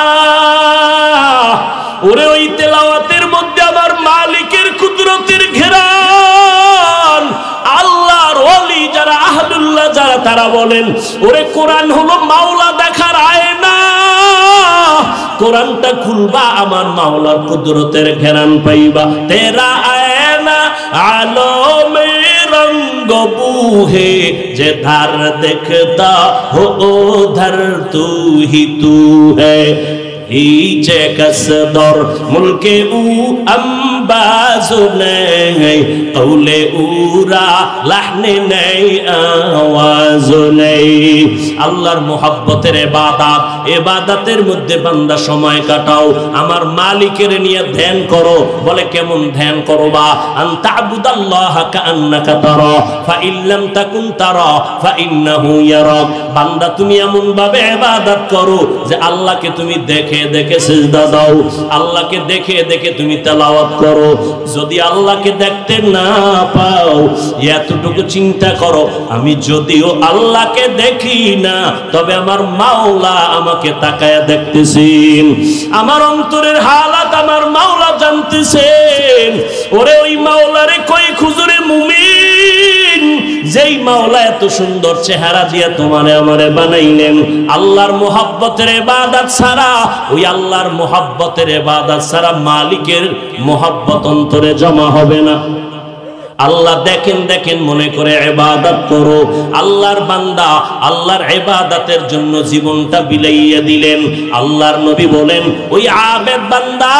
ওরে ওই তেলাওয়াতের মধ্যে আমার মালিকের কুদরতের ঘেরান, আল্লাহর ওলি যারা আহলুল্লাহ যারা তারা বলেন, ওরে কোরআন হলো মাওলা দেখার আয়না। কোরআনটা খুলবা আমার মাওলার কুদরতের ঘেরান পাইবা। তেরা আয়না আলো মে রঙ্গ गबू है जिधर देखता हो उधर तू ही तू है हीचे कसदर मुल्के ऊ अंबाजो नहीं कौले ऊरा लहने नहीं आवाजो नहीं আল্লাহর মুহাব্বতের ইবাদত ইবাদতের মধ্যে বান্দা সময় কাটাও আমার মালিকের নিয়ে ধ্যান করো বলে কেমন ধ্যান করবা আন তা'বুদাল্লাহ কাআন্নাকা তারা ফা ইল্লাম তাকুন তারা ফা ইন্নাহু ইয়ারাক বান্দা তুমি এমন ভাবে ইবাদত করো যে আল্লাহকে তুমি দেখে দেখে সিজদা দাও আল্লাহকে দেখে দেখে তুমি তেলাওয়াত করো যদি আল্লাহকে দেখতে না পাও এতটুকু চিন্তা করো আমি যদিও আল্লাহকে দেখি না তবে আমার মাওলা আমাকে তাকায়া দেখতেছেন আমার অন্তরের হালাত আমার মাওলা জানতেছেন ওরে ওই মাওলারে কই খুজুরে মুমিন যেই মাওলা এত সুন্দর চেহারা দিয়ে তোমারে আমারে বানাইলেন আল্লাহর মুহাব্বতের ইবাদত ছাড়া ওই আল্লাহর মুহাব্বতের ইবাদত ছাড়া মালিকের মুহাব্বত অন্তরে জমা হবে না আল্লাহ দেখেন দেখেন মনে করে ইবাদত করো আল্লাহর বান্দা আল্লাহর ইবাদতের জন্য জীবনটা বিলাইয়া দিলেন আল্লাহর নবী বলেন ওই আবেদ বান্দা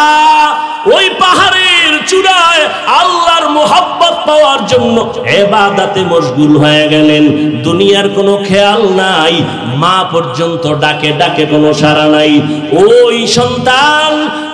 ওই পাহাড়ের চূড়ায় আল্লাহর মুহাব্বত পাওয়ার জন্য ইবাদতে মশগুল হয়ে গেলেন দুনিয়ার কোনো খেয়াল নাই মা পর্যন্ত ডাকে ডাকে কোনো সাড়া নাই ওই সন্তান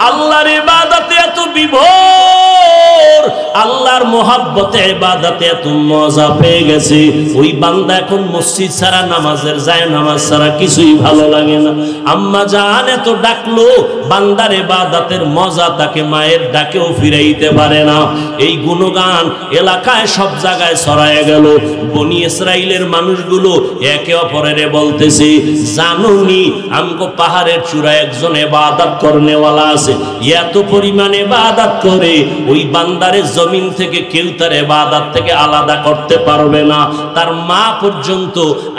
আল্লাহর ইবাদতে এত বিভোর আল্লাহর মুহাব্বতে ইবাদতে এত মজা পেয়ে গেছে ওই বান্দা এখন মসজিদ ছাড়া নামাজের যায় নামাজ ছাড়া কিছুই ভালো লাগে না আম্মা জান এত ডাকলো বান্দার ইবাদতের মজা তাকে মায়ের ডাকেও ফিরাইতে পারে না এই গুণগান এলাকায় সব জায়গায় ছড়ায় গেল বনি ইসরাইলের মানুষগুলো একে অপরের বলতেছে জানুনি আমগো পাহাড়ের চূড়ায় একজন ইবাদত করনেওয়ালা আছে এত পরিমাণ ইবাদত করে ওই বান্দারে জমিন থেকে কেউ তার ইবাদত থেকে আলাদা করতে পারবে না তার মা পর্যন্ত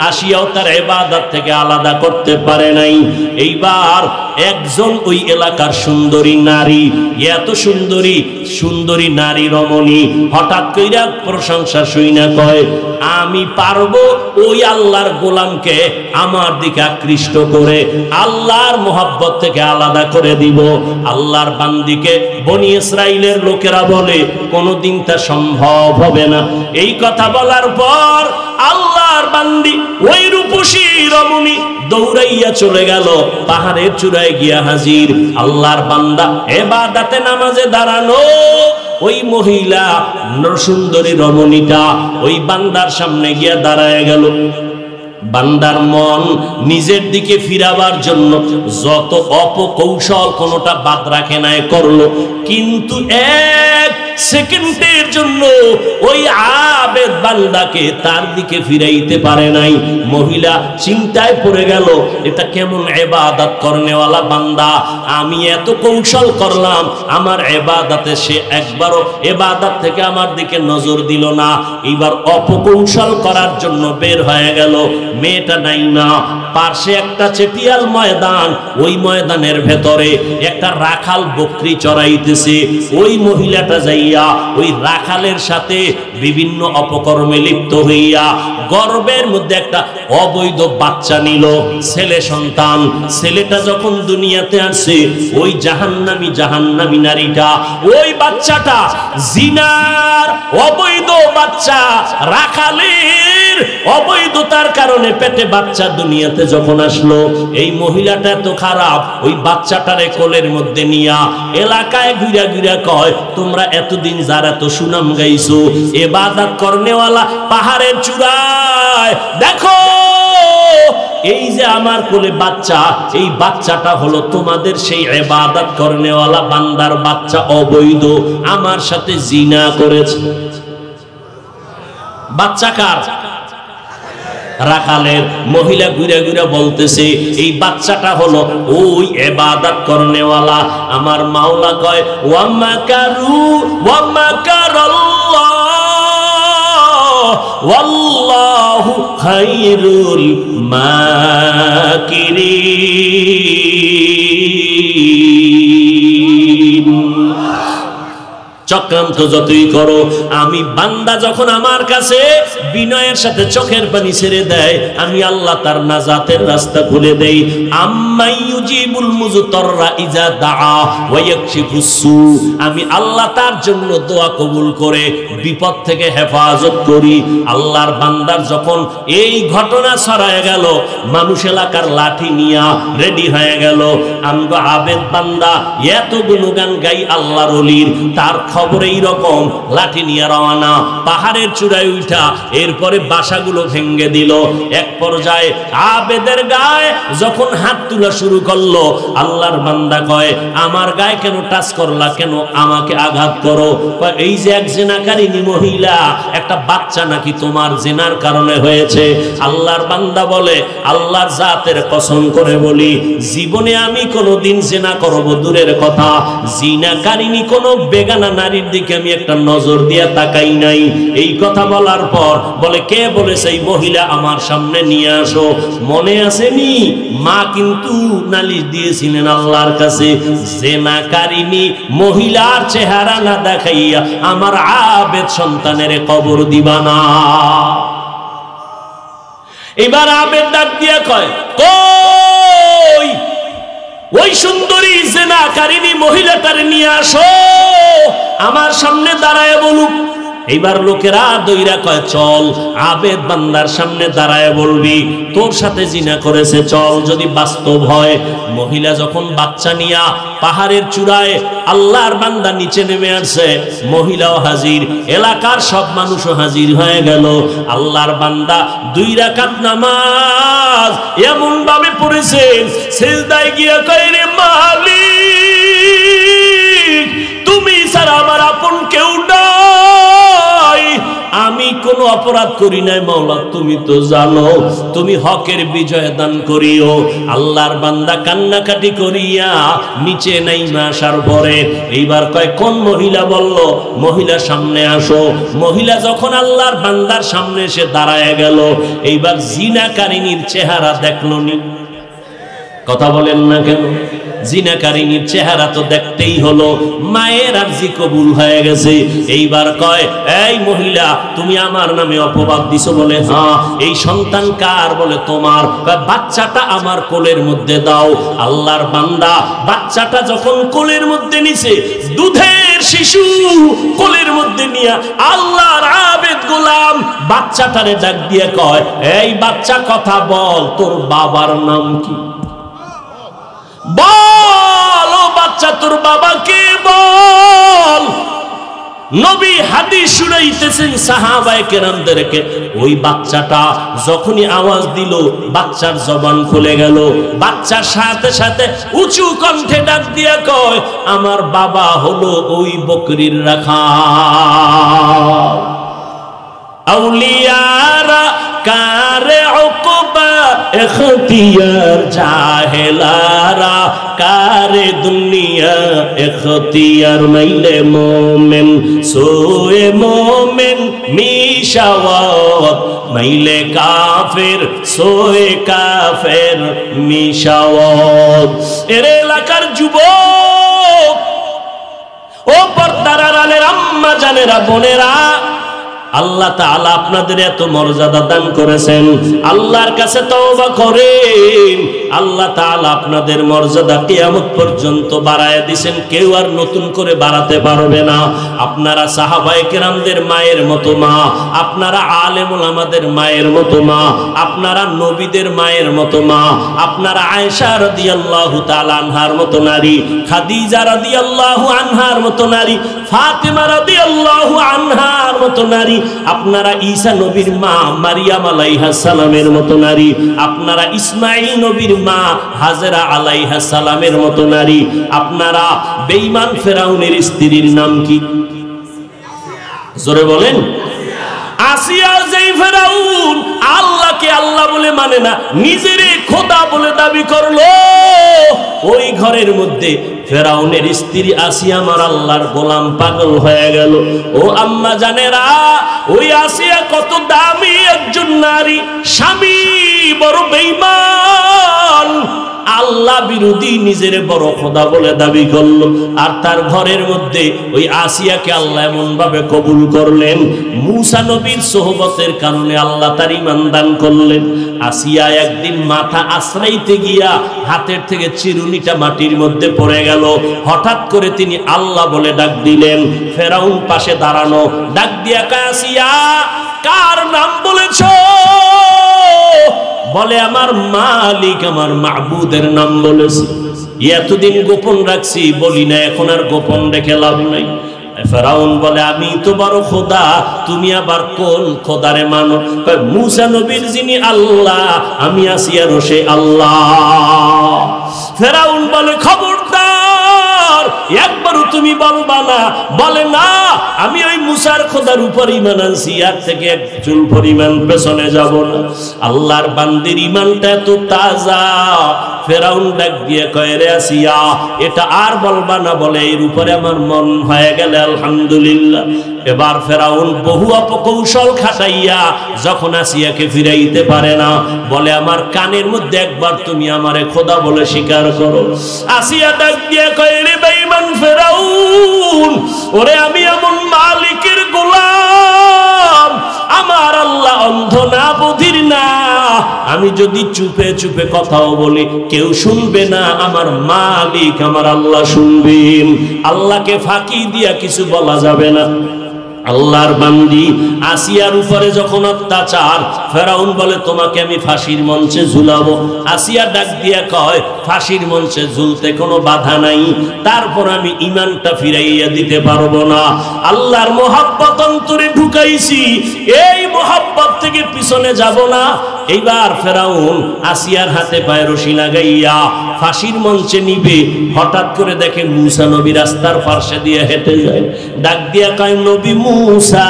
আসিয়াও তার ইবাদত থেকে আলাদা করতে পারে নাই এইবার একজন ওই এলাকার সুন্দরী নারী এত সুন্দরী সুন্দরী নারী রমণী হঠাৎ কইরা প্রশংসা শুইনা কয় আমি পারবো ওই আল্লাহর গোলামকে আমার দিকে আকৃষ্ট করে আল্লাহর মুহাব্বত থেকে আলাদা করে দিব আল্লাহর বান্দিকে বনি ইসরাইলের লোকেরা বলে কোনোদিন তা সম্ভব হবে না এই কথা বলার পর আল্লাহর বান্দি ওই রূপসী রমণী দৌড়াইয়া চলে গেল পাহাড়ের চূড়ায় গিয়া হাজির আল্লাহর বান্দা ইবাদতে নামাজে দাঁড়ানো ওই মহিলা সুন্দরী রমণীটা ওই বান্দার সামনে গিয়া দাঁড়ায় গেল বান্দার মন নিজের দিকে ফিরাবার জন্য যত অপকৌশল কোনটা বাদ রাখে নাই করলো কিন্তু এক সেকেন্ডের জন্য ওই আবেদ বান্দাকে তার দিকে ফিরাইতে পারে নাই মহিলা চিন্তায় পড়ে গেল এটা কেমন ইবাদত করনেওয়ালা বান্দা আমি এত কৌশল করলাম আমার ইবাদতে সে একবারও ইবাদত থেকে আমার দিকে নজর দিল না এবার অপকৌশল করার জন্য বের হয়ে গেল মেয়েটা নাই না পাশে একটা চেটিয়াল ময়দান ওই ময়দানের ভেতরে একটা রাখাল বকরি চড়াইতেছে ওই মহিলাটা যাইয়া ওই রাখালের সাথে বিভিন্ন অপকর্মে লিপ্ত হইয়া গর্ভের মধ্যে একটা অবৈধ বাচ্চা নিল ছেলে সন্তান ছেলেটা যখন দুনিয়াতে আসে ওই জাহান্নামী নারীটা ওই বাচ্চাটা জিনার অবৈধ বাচ্চা রাখালের অবৈধতার কারণে পেটে বাচ্চা দুনিয়াতে যখন আসলো এই মহিলাটা এত খারাপ ওই বাচ্চাটারে কোলের মধ্যে নিয়া এলাকায় ঘুরা ঘুরা কয় তোমরা এতদিন যারা তো সুনাম গাইছো ইবাদত করনেওয়ালা পাহাড়ের চূড়ায় দেখো এই যে আমার কোলে বাচ্চা এই বাচ্চাটা হলো তোমাদের সেই ইবাদত করনেওয়ালা বান্দার বাচ্চা অবৈধ আমার সাথে জিনা করেছে বাচ্চা কার রাখালের মহিলা ঘুরে ঘুরে বলতেছে এই বাচ্চাটা হলো ওই ইবাদত করনেওয়ালা আমার মাওলা কয় ওয়া মাকারু ওয়া মাকারাল্লাহ ওয়াল্লাহু খায়রুল মাকিরিন চক্রান্ত যতই করো আমি বান্দা যখন আমার কাছে বিনয়ের সাথে চোখের পানি ছেড়ে দেয়, আমি আল্লাহ তার নাজাতের রাস্তা খুলে দেই। আম্মাই ইউজিবুল মুজতাররা ইজা দাআ ওয়া ইয়াকশিফুস সু, আমি আল্লাহ তার জন্য দোয়া কবুল করে বিপদ থেকে হেফাজত করি। আল্লাহর বান্দার যখন এই ঘটনা ছড়ায় গেল, মানুষ এলাকার লাঠি নিয়া রেডি হয়ে গেল। আমগো আবেদ বান্দা এত গুণগান গাই আল্লাহর ওলির, তার খবর এই রকম, লাঠি নিয়ে রওনা, পাহাড়ের চূড়ায় উঠা, এরপরে বাসাগুলো ভেঙে দিল। এক পর্যায়ে আবেদের গায়ে যখন হাত তোলা শুরু করলো, আল্লাহর বান্দা কয়, আমার গায়ে কেন টাচ করলা, কেন আমাকে আঘাত করো? এই যে এক জেনাকারিনী মহিলা, একটা বাচ্চা নাকি তোমার জেনার কারণে হয়েছে। আল্লাহর বান্দা বলে, আল্লাহর জাতের কসম করে বলি, জীবনে আমি কোনোদিন জেনা করব দূরের কথা, জিনাকারিনী কোনো বেগানা নারীর দিকে আমি একটা নজর দিয়ে তাকাই নাই। এই কথা বলার পর বলে, কে বলেছে এই মহিলা আমার সামনে নিয়ে আসো? মনে আসেনি? মা কিন্তু নালিশ দিয়েছিলেন আল্লাহর কাছে, জেনাকারিনী মহিলার চেহারা না দেখাইয়া আমার আবেদ সন্তানের কবর দিবা না। এবার আবেদ ডাক দিয়া কয়, কই ওই সুন্দরী জেনাকারিনী মহিলাটার নিয়ে আসো, আমার সামনে দাঁড়ায় বলুক। এইবার লোকেরা দইরা কয়, চল আবেদ বান্দার সামনে দাঁড়ায় বলবি তোর সাথে জিনা করেছে, চল যদি বাস্তব হয়। মহিলা যখন বাচ্চা নিয়া পাহাড়ের চূড়ায়, আল্লাহর বান্দা নিচে নেমে আসছে, মহিলাও হাজির, এলাকার সব মানুষও হাজির হয়ে গেল। আল্লাহর বান্দা 2 রাকাত নামাজ এমন ভাবে পড়েছেন, সিজদায় গিয়া কয়, রে মালিক, তুমি ছাড়া আমার আপন কেউ নাই, আমি কোনো অপরাধ করি নাই মাওলা, তুমি তো জানো, তুমি হকের বিজয় দান করিও। আল্লাহর বান্দা কান্নাকাটি করিয়া নিচে নাইমা আসার পরে এইবার কয়, কোন মহিলা? বলল, মহিলা সামনে আসো। মহিলা যখন আল্লাহর বান্দার সামনে এসে দাঁড়ায় গেল, এইবার জিনাকারিনীর চেহারা দেখলো নি? কথা বলেন না কেন? জিনাকারিনীর চেহারা তো দেখতেই হলো। মায়ের আরজি কবুল হয়ে গেছে। এইবার কয়, এই মহিলা, তুমি আমার নামে অপবাদ দিছো? বলে, হ্যাঁ। এই সন্তান কার? বলে, তোমার। বাচ্চাটা আমার কোলের মধ্যে দাও। আল্লাহর বান্দা বাচ্চাটা যখন কোলের মধ্যে নিছে, দুধের শিশু কোলের মধ্যে নিয়া আল্লাহর আবেদ গোলাম বাচ্চাটারে ডাক দিয়ে কয়, এই বাচ্চা কথা বল, তোর বাবার নাম কি? বল ও বাচ্চা, তোর বাবাকে বল। নবী হাদিস শুনাইতেছেন সাহাবায়ে কেরামদেরকে। ওই বাচ্চাটা যখনই আওয়াজ দিল, বাচ্চার জবান খুলে গেল। বাচ্চার সাথে সাথে উঁচু কণ্ঠে ডাক দিয়া কয়, আমার বাবা হলো ওই বকরির রাখাল। আউলিয়ারা কারে উকবা ইখতিয়ার, জাহেলারা কারে দুনিয়া ইখতিয়ার। মাইলে মোমেন সোয়ে মোমেন মিশাওয়াত, মাইলে কাফের সোয়ে কাফের মিশাওয়াত। এর এলাকার যুবক, ও পর্দার আড়ালের আম্মা জানেরা, বোনেরা, আল্লাহ তাআলা আপনাদের এত মর্যাদা দান করেছেন, আল্লাহর কাছে তওবা করেন। আল্লাহ তাআলা আপনাদের মর্যাদা কিয়ামত পর্যন্ত বাড়ায় দিবেন, কেউ আর নতুন করে বাড়াতে পারবে না। আপনারা সাহাবায়ে কেরামদের মায়ের মতো মা, আপনারা আলেম ওলামাদের মায়ের মতো মা, আপনারা নবীদের মায়ের মতো মা, আপনারা আয়েশা রাদিয়াল্লাহু তাআলা আনহার মতো নারী, খাদিজা রাদিয়াল্লাহু আনহার মতো নারী, ফাতেমা রাদিয়াল্লাহু আনহার মতো নারী, আপনারা ঈসা নবীর মা মারিয়াম আলাইহিস সালামের মতো নারী, আপনারা ইসমাঈল নবীর মা হাজেরা আলাইহিস সালামের মতো নারী, আপনারা বেঈমান ফেরাউনের স্ত্রীর নাম কি? জোরে বলেন। আসিয়া। যেই ফেরাউন আল্লাহকে আল্লাহ বলে মানে না, নিজেরে খোদা বলে দাবি করলো, ওই ঘরের মধ্যে ফেরাউনের স্ত্রী আসিয়া আমার আল্লাহর গোলাম পাগল হয়ে গেল। ও আম্মা জানেরা, ওই আসিয়া কত দামি একজন নারী, স্বামী বড় বেঈমান, আল্লাহ বিরোধী নিজের বড় খোদা বলে দাবি করলো। আর তার ঘরের মধ্যে ওই আসিয়াকে আল্লাহ এমন ভাবে কবুল করলেন, মূসা নবীর সোহবতের কারণে আল্লাহ তার ঈমান দান করলেন। আসিয়া একদিন মাথা আশ্রাইতে গিয়া হাতের থেকে চিরুনিটা মাটির মধ্যে পড়ে গেল। হঠাৎ করে তিনি আল্লাহ বলে ডাক দিলেন। ফেরাউন পাশে দাঁড়ানো, ডাক দিয়া কয়, আসিয়া কার নাম বলেছ? বলে আমার মালিক, আমার মাবুদের নাম বলেছি। এতদিন গোপন রাখছি, বলি না, এখন আর গোপন রেখে লাভ নাই। ফেরাউন বলে আমি তো বড় খোদা, তুমি আবার কোন খোদারে মানো? মূসা নবীর যিনি আল্লাহ, আমি আসিয়ার সে আল্লাহ। ফেরাউন বলে খবরদার, একবারও তুমি বলবা না। বলে না, আমি ওই মূসার খোদার উপর ঈমান আনছি, আর থেকে এক চুল পরিমাণ পেছনে যাব না। আল্লাহর বান্দির ঈমানটা এত তাজা। ফেরাউন ডাক দিয়ে কয়, রে আসিয়া, এটা আর বলবা না। বলে এর উপরে আমার মন হয়ে গেলে আলহামদুলিল্লাহ। এবার ফেরাউন বহু অপকৌশল খাটাইয়া যখন আসিয়াকে ফিরাইতে পারে না, বলে আমার কানের মধ্যে একবার তুমি আমারে খোদা বলে স্বীকার করো। আসিয়া ডাক দিয়ে কয়, রে বেঈমান ফেরাউন, ওরে আমি এমন মালিকের গোলাম, আমার আল্লাহ অন্ধ না, বধির না। আমি যদি চুপে চুপে কথাও বলি কেউ শুনবে না, আমার মালিক আমার আল্লাহ শুনবেন। আল্লাহকে ফাঁকি দিয়া কিছু বলা যাবে না। আল্লাহর বান্দি আসিয়ার উপরে যখন অত্যাচার, ফেরাউন বলে তোমাকে আমি ফাঁসির মঞ্চে ঝুলাবো। আসিয়া ডাক দিয়া কয়, ফাঁসির মঞ্চে ঝুলতে কোনো বাধা নাই, তারপর আমি ঈমানটা ফিরাইয়া দিতে পারবো না। আল্লাহর মোহাব্বত অন্তরে ঢুকাইছি, এই মোহাব্বত থেকে পিছনে যাব না। এইবার ফেরাউন আসিয়ার হাতে পায়ে রশি লাগাইয়া ফাঁসির মঞ্চে নিবে। হঠাৎ করে দেখে মূসা নবী রাস্তার পাশে দিয়ে হেঁটে যায়। ডাক দিয়া কয়, নবী মূসা,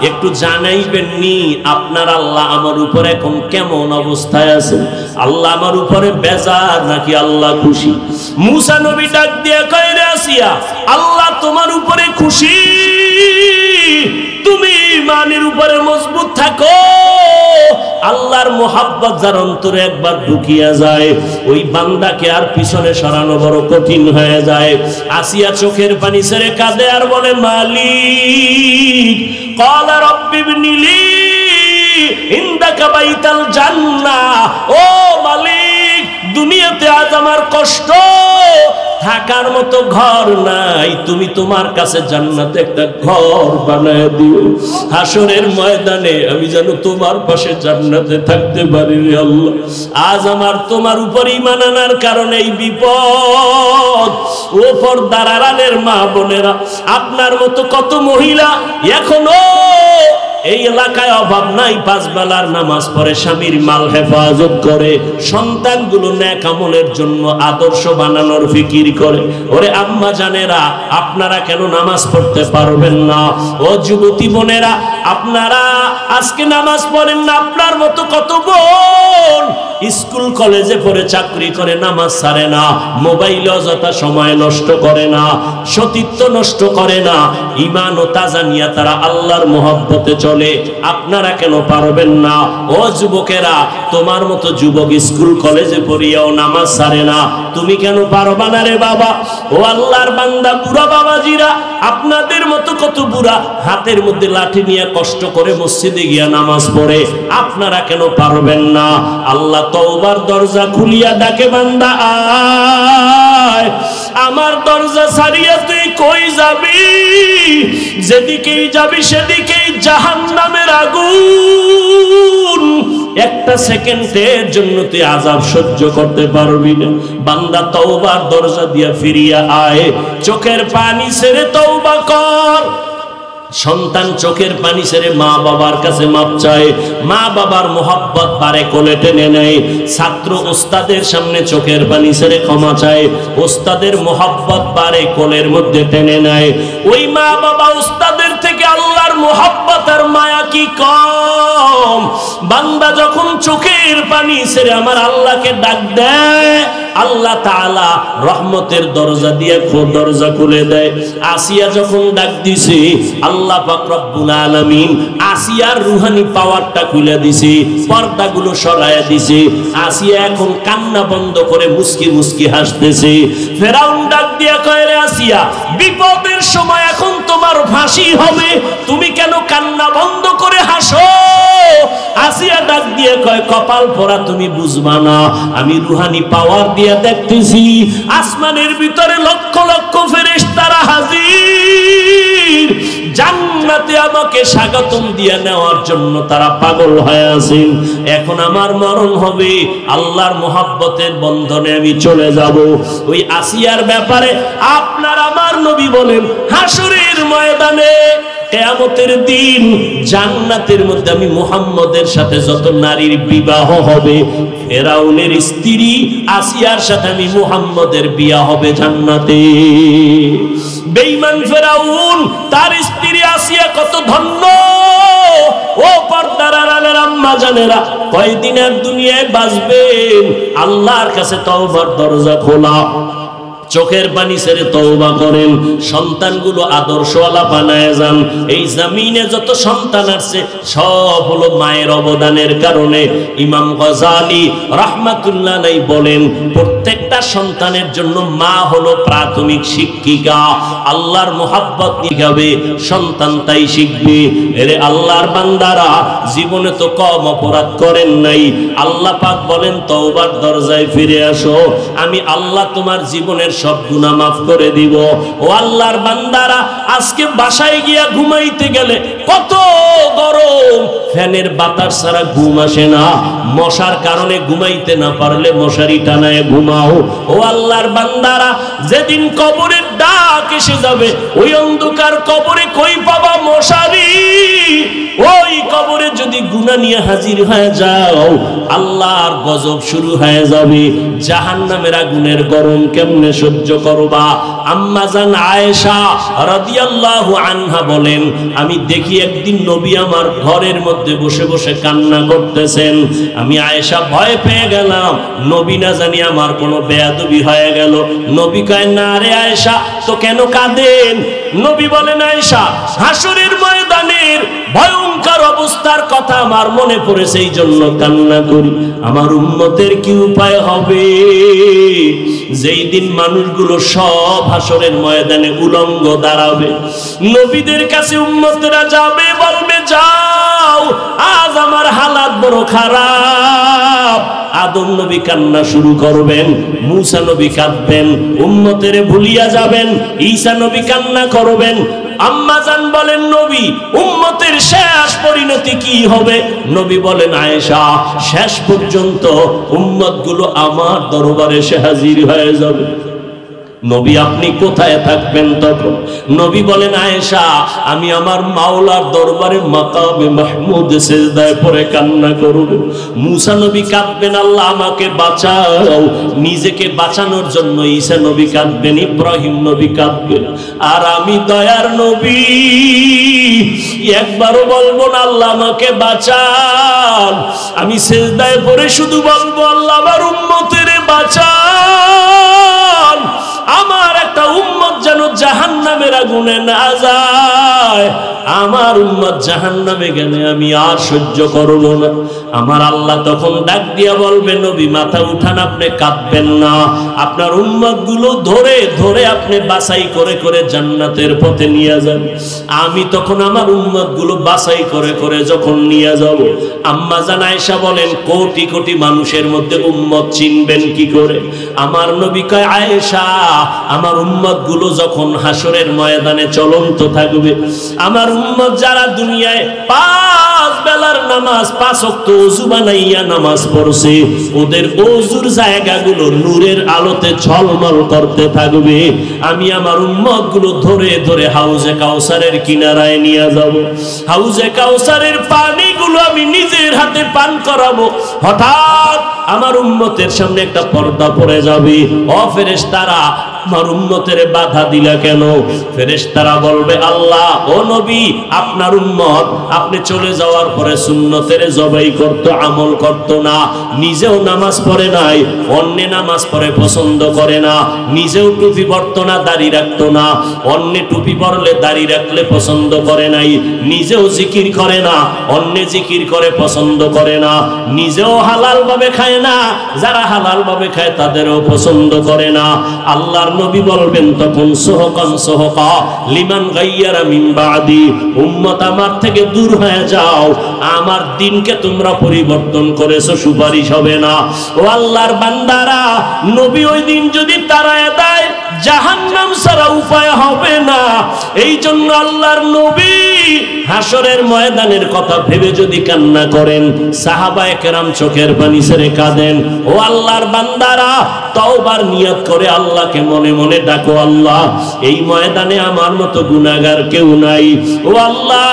একটু জানাইবেন নি আপনার আল্লাহ আমার উপরে এখন কেমন অবস্থায় আছে? আল্লাহ আমার উপরে বেজার নাকি আল্লাহ খুশি? মূসা নবী ডাক দিয়া কয়, রে আসিয়া, আল্লাহ তোমার উপরে খুশি, তুমি ঈমানের উপরে মজবুত থাকো। আল্লাহর মোহাব্বত যার অন্তরে একবার ঢুকিয়া যায়, ওই বান্দাকে আর পিছনে সরানো বড় কঠিন হয়ে যায়। আসিয়া চোখের পানি ছেড়ে কাঁদে আর বলে, মালিক, ক্বালা রাব্বি ইবনি লি ইনদাকা বাইতাল জান্নাহ। ও মালিক, দুনিয়াতে আজ আমার কষ্ট, থাকার মতো ঘর নাই, তুমি তোমার কাছে জান্নাতে একটা ঘর বানায় দিও। হাসরের ময়দানে আমি যেন তোমার পাশে জান্নাতে থাকতে পারি রে আল্লাহ। আজ আমার তোমার উপর ঈমান আনার কারণে এই বিপদ। ও পর্দার আড়ালের মা বোনেরা, আপনার মতো কত মহিলা এখনো এই এলাকায় অভাব নাই, পাঁচ বেলার নামাজ পড়ে, স্বামীর মাল হেফাজত করে, সন্তানগুলো নেক আমলের জন্য আদর্শ বানানোর ফিকির করে। ওরে আম্মা জানেরা, আপনারা কেন নামাজ পড়তে পারবেন না? ও যুবতী বোনেরা, আপনারা আজকে নামাজ পড়েন না। আপনার মতো কত বোন স্কুল কলেজে পড়ে চাকরি করে, নামাজ ছাড়ে না, মোবাইলে অযথা সময় নষ্ট করে না, সতীত্ব নষ্ট করে না, ঈমান ও তাজা নিয়া তারা আল্লাহর মহব্বতে চলে। আপনারা কেন পারবেন না? ও যুবকেরা, তোমার মতো যুবক স্কুল কলেজে পড়িয়াও নামাজ ছাড়ে না, তুমি কেন পারবা না রে বাবা? ও আল্লাহর বান্দা বুড়া বাবাজিরা, আপনাদের মতো কত বুড়া হাতের মধ্যে লাঠি নিয়ে কষ্ট করে মসজিদে গিয়া নামাজ পড়ে, আপনারা কেন পারবেন না? আল্লাহ তওবার দরজা খুলিয়া ডাকে, বান্দা আয়, আমার দরজা ছাড়িয়া তুই কই যাবি? যেদিকেই যাবি সেদিকেই জাহান্নামের আগুন। একটা সেকেন্ডের জন্য তুই আযাব সহ্য করতে পারবি না। বান্দা তওবার দরজা দিয়া ফিরিয়া আয়, চোখের পানি ছেড়ে তওবা কর। সন্তান চোখের পানি ছেড়ে মা বাবার কাছে মাপ চায়, মা বাবার মোহাব্বত বারে কোলে টেনে নেয়। ছাত্র ওস্তাদের সামনে চোখের পানি ছেড়ে ক্ষমা চায়, ওস্তাদের মোহাব্বত বারে কোলের মধ্যে টেনে নেয়। ওই মা বাবা ওস্তাদের থেকে আল্লাহর মোহাব্বত আর মায়া কি কম? বান্দা যখন চোখের পানি ছেড়ে আমার আল্লাহকে ডাক দেয়, আল্লাহ তাআলা রহমতের দরজা দিয়ে দরজা খুলে দেয়। আসিয়া যখন ডাক দিছে আল্লাহ পাক রব্বুল আলামিন আসিয়ার রুহানি পাওয়ারটা খুলে দিছে, পর্দাগুলো সরায়া দিছে। আসিয়া এখন কান্না বন্ধ করে মুস্কি মুস্কি হাসতেছে। ফেরাউন ডাক দিয়া কয়, রে আসিয়া, বিপদের সময় এখন তোমার ফাঁসি হবে, তুমি কেন কান্না বন্ধ করে হাসো? আসিয়া ডাক দিয়ে কয়, কপাল পোড়া, তুমি বুঝবা না, আমি রুহানি পাওয়ার দিয়ে দেখতেছি আসমানের ভিতরে লক্ষ লক্ষ ফেরেশতারা হাজির, জান্নাতে আমাকে স্বাগতম দিয়ে নেওয়ার জন্য তারা পাগল হয়ে আছেন। এখন আমার মরণ হবে, আল্লাহর মোহাব্বতের বন্ধনে আমি চলে যাব। ওই আসিয়ার ব্যাপারে আপনার আমার নবী বলেন, হাসরের ময়দানে কিয়ামতের দিন জান্নাতের মধ্যে আমি মুহাম্মদের সাথে যত নারীর বিবাহ হবে, ফেরাউনের স্ত্রী আসিয়ার সাথে আমি মুহাম্মদের বিয়া হবে জান্নাতে। বেঈমান ফেরাউন, তার স্ত্রী আসিয়া কত ধন্য। ও পর্দার আড়ালের আম্মা জানেরা, কয়দিনের দুনিয়ায় বাঁচবেন, আল্লাহর কাছে তওবার দরজা খোলা, চোখের পানি ছেড়ে তওবা করেন, সন্তানগুলো আদর্শওয়ালা বানায় যান। এই জমিনে যত সন্তান আসছে সব হলো মায়ের অবদানের কারণে। ইমাম গজালি রাহমাতুল্লাহ আলাইহি বলেন, প্রত্যেকটা সন্তানের জন্য মা হলো প্রাথমিক শিক্ষিকা। আল্লাহর মোহাব্বত শিখাবে সন্তান, তাই শিখবে। এরে আল্লাহর বান্দারা, জীবনে তো কম অপরাধ করেন নাই, আল্লাহ পাক বলেন তওবার দরজায় ফিরে আসো, আমি আল্লাহ তোমার জীবনের সব গুনাহ মাফ করে দিব। ও আল্লাহর বান্দারা, আজকে বাসায় গিয়া ঘুমাইতে গেলে কত গরম, ফ্যানের বাতাস ছাড়া ঘুম আসে না, মশার কারণে ঘুমাইতে না পারলে মশারি টানায় ঘুমাও। ও আল্লাহর বান্দারা, যেদিন কবরের ডাক এসে যাবে, ওই অন্ধকার কবরে কই পাবা মশারি? ওই কবরে যদি গুনাহ নিয়ে হাজির হয়ে যাও, আল্লাহর গজব শুরু হয়ে যাবে। জাহান্নামের আগুনের গরম কেমনে সহ্য করবা? আম্মা জান আয়েশা রাদিয়াল্লাহু আনহা বলেন, আমি দেখি একদিন নবী আমার ঘরের মধ্যে বসে বসে কান্না করতেছেন। আমি আয়েশা ভয় পেয়ে গেলাম, নবী না জানি আমার কোনো বেয়াদবি হয়ে গেল। নবী কয়, না রে আয়েশা, তো কেন কাঁদেন? নবী বলেন, আয়েশা, হাসরের ময়দানের ভয়ঙ্কর অবস্থার কথা আমার মনে পড়েছে, এই জন্য কান্না করি। আমার উম্মতের কি উপায় হবে যেই দিন মানুষগুলো সব হাসরের ময়দানে উলঙ্গ দাঁড়াবে? নবীদের কাছে উম্মতেরা যাবে, বলবে, যাও, আজ আমার হালাত বড় খারাপ। আদম নবী কান্না শুরু করবেন, মূসা নবী কাঁদবেন, উম্মতের ভুলিয়া যাবেন, ঈসা নবী কান্না করবেন। আম্মা জান বলেন, নবী, উম্মতের শেষ পরিণতি কি হবে? নবী বলেন, আয়েশা, শেষ পর্যন্ত উম্মতগুলো আমার দরবারে এসে হাজির হয়ে যাবে। নবী, আপনি কোথায় থাকবেন তখন? নবী বলেন, আয়েশা, আমি আমার মাওলার দরবারে মাকামে মাহমুদ সিজদায় পড়ে কান্না করব। মূসা নবী কাঁদবেন, আল্লাহ আমাকে বাঁচাও। নিজেকে বাঁচানোর জন্য ঈসা নবী কাঁদবেন, ইব্রাহিম নবী কাঁদবেন। আর আমি দয়ার নবী একবারও বলবো না আল্লাহ আমাকে বাঁচান। আমি সিজদায় পড়ে শুধু বলবো, আল্লাহ আমার উম্মতের বাঁচান। আমার একটা উম্মত যেন জাহান্নামের আগুনে না যায়। আমার উম্মত জাহান্নামে গেলে আমি আর সহ্য করব না। আমার আল্লাহ তখন ডাক দিয়া বলবে, নবী, মাথা উঠান, আপনি কাঁদবেন না। আপনার উম্মত গুলো ধরে ধরে আপনি বাছাই করে করে জান্নাতের পথে নিয়ে যান। আমি তখন আমার উম্মত গুলো বাছাই করে করে যখন নিয়ে যাব, আম্মা জান আয়েশা বলেন, কোটি কোটি মানুষের মধ্যে উম্মত চিনবেন কি করে? আমার নবী কয়, আয়েশা, আমার উম্মত গুলো যখন হাসরের ময়দানে চলন্ত থাকবে, আমার উম্মত যারা দুনিয়ায় 5 বেলার নামাজ 5 ওয়াক্ত ওযু বানাইয়া নামাজ পড়ছে, ওদের ওযুর জায়গাগুলো নূরের আলোতে ঝলমল করতে থাকবে। আমি আমার উম্মত গুলো ধরে ধরে হাউজে কাউসারের কিনারায় নিয়ে যাব। হাউজে কাউসারের পানিগুলো আমি নিজের হাতে পান করাবো। হঠাৎ আমার উম্মতের সামনে একটা পর্দা পড়ে যাবে। ও ফেরেশতারা, আমার উম্মতের বাধা দিলা কেন? ফেরেশতারা বলবে আল্লাহ ও নবী আপনার উম্মত আপনি চলে যাওয়ার পরে সুন্নতের জবাই করত, আমল করত না, নিজেও নামাজ পড়ে নাই, অন্য নামাজ পড়ে পছন্দ করে না, নিজেও টুপি পরতো না, দাড়ি রাখতো না, অন্য টুপি পরলে দাড়ি রাখলে পছন্দ করে নাই, নিজেও জিকির করে না, অন্য জিকির করে পছন্দ করে না, নিজেও হালাল ভাবে খায় না, যারা হালাল ভাবে খায় তাদেরও পছন্দ করে না। আল্লাহর নবী বলবেন তখন সোহকান সোহকা লিমান গাইয়ারা মিন বাদি, উম্মত আমার থেকে দূর হয়ে যাও, আমার দিনকে তোমরা পরিবর্তন করেছো, সুপারিশ হবে না। ও আল্লাহর বান্দারা, নবী ওই দিন যদি তাড়ায় দেয় জাহান্নাম ছাড়া উপায় হবে না। এই জন্য আল্লাহর নবী হাসরের ময়দানের কথা ভেবে যদি কান্না করেন, সাহাবায়ে কেরাম চোখের পানি ছেড়ে কাঁদেন। ও আল্লাহর বান্দারা, তওবার নিয়ত করে আল্লাহকে মনে মনে ডাকো, আল্লাহ এই ময়দানে আমার মতো গুনাহগার কেউ নাই। ও আল্লাহ,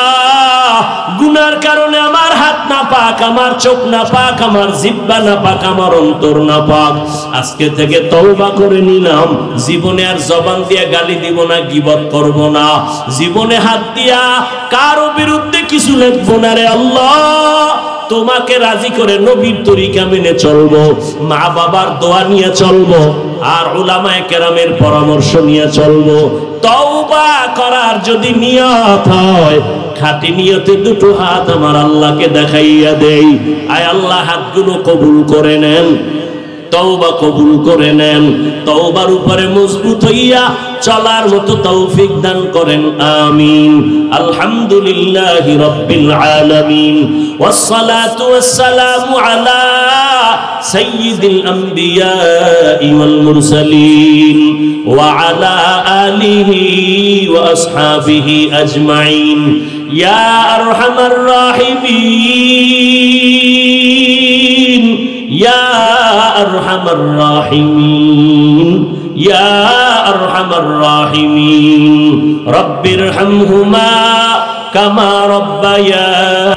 গুনার কারণে আমার হাত না পাক, আমার চোখ না পাক, আমার জিহ্বা না পাক, আমার অন্তর না পাক। আজকে থেকে তওবা করে নিলাম, জীবনে আর জবান দিয়ে গালি দিব না, গীবত করব না, জীবনে হাত দিয়া কারো বিরুদ্ধে কিছু লিখব না রে আল্লাহ। তোমাকে রাজি করে নবীর তরিকা মেনে চলবো, মা বাবার দোয়া নিয়ে চলবো, আর উলামায়ে কেরামের পরামর্শ নিয়ে চলবো। তওবা করার যদি নিয়ত হয়, খাঁটি নিয়তে দুটো হাত আমার আল্লাহকে দেখাইয়া দেই। আয় আল্লাহ, হাতগুলো কবুল করে নেন, তওবা কবুল করে নেন, তওবার উপরে মজবুত হইয়া চলার মতো তৌফিক দান করেন, আমিন। আলহামদুলিল্লাহি রাব্বিল আলামিন, ওয়াসসালাতু ওয়াসসালামু আলা সাইয়্যিদিল আমবিয়াই ওয়াল মুরসালিন ওয়া আলা আলিহি ওয়া আসহাবিহি আজমাইন। ইয়া আরহামার রাহিমিন, ইয়া আরহামার রাহিমিন, ইয়া আরহামার রাহিমিন। রব্বিরহামহুমা কামা রাব্বায়া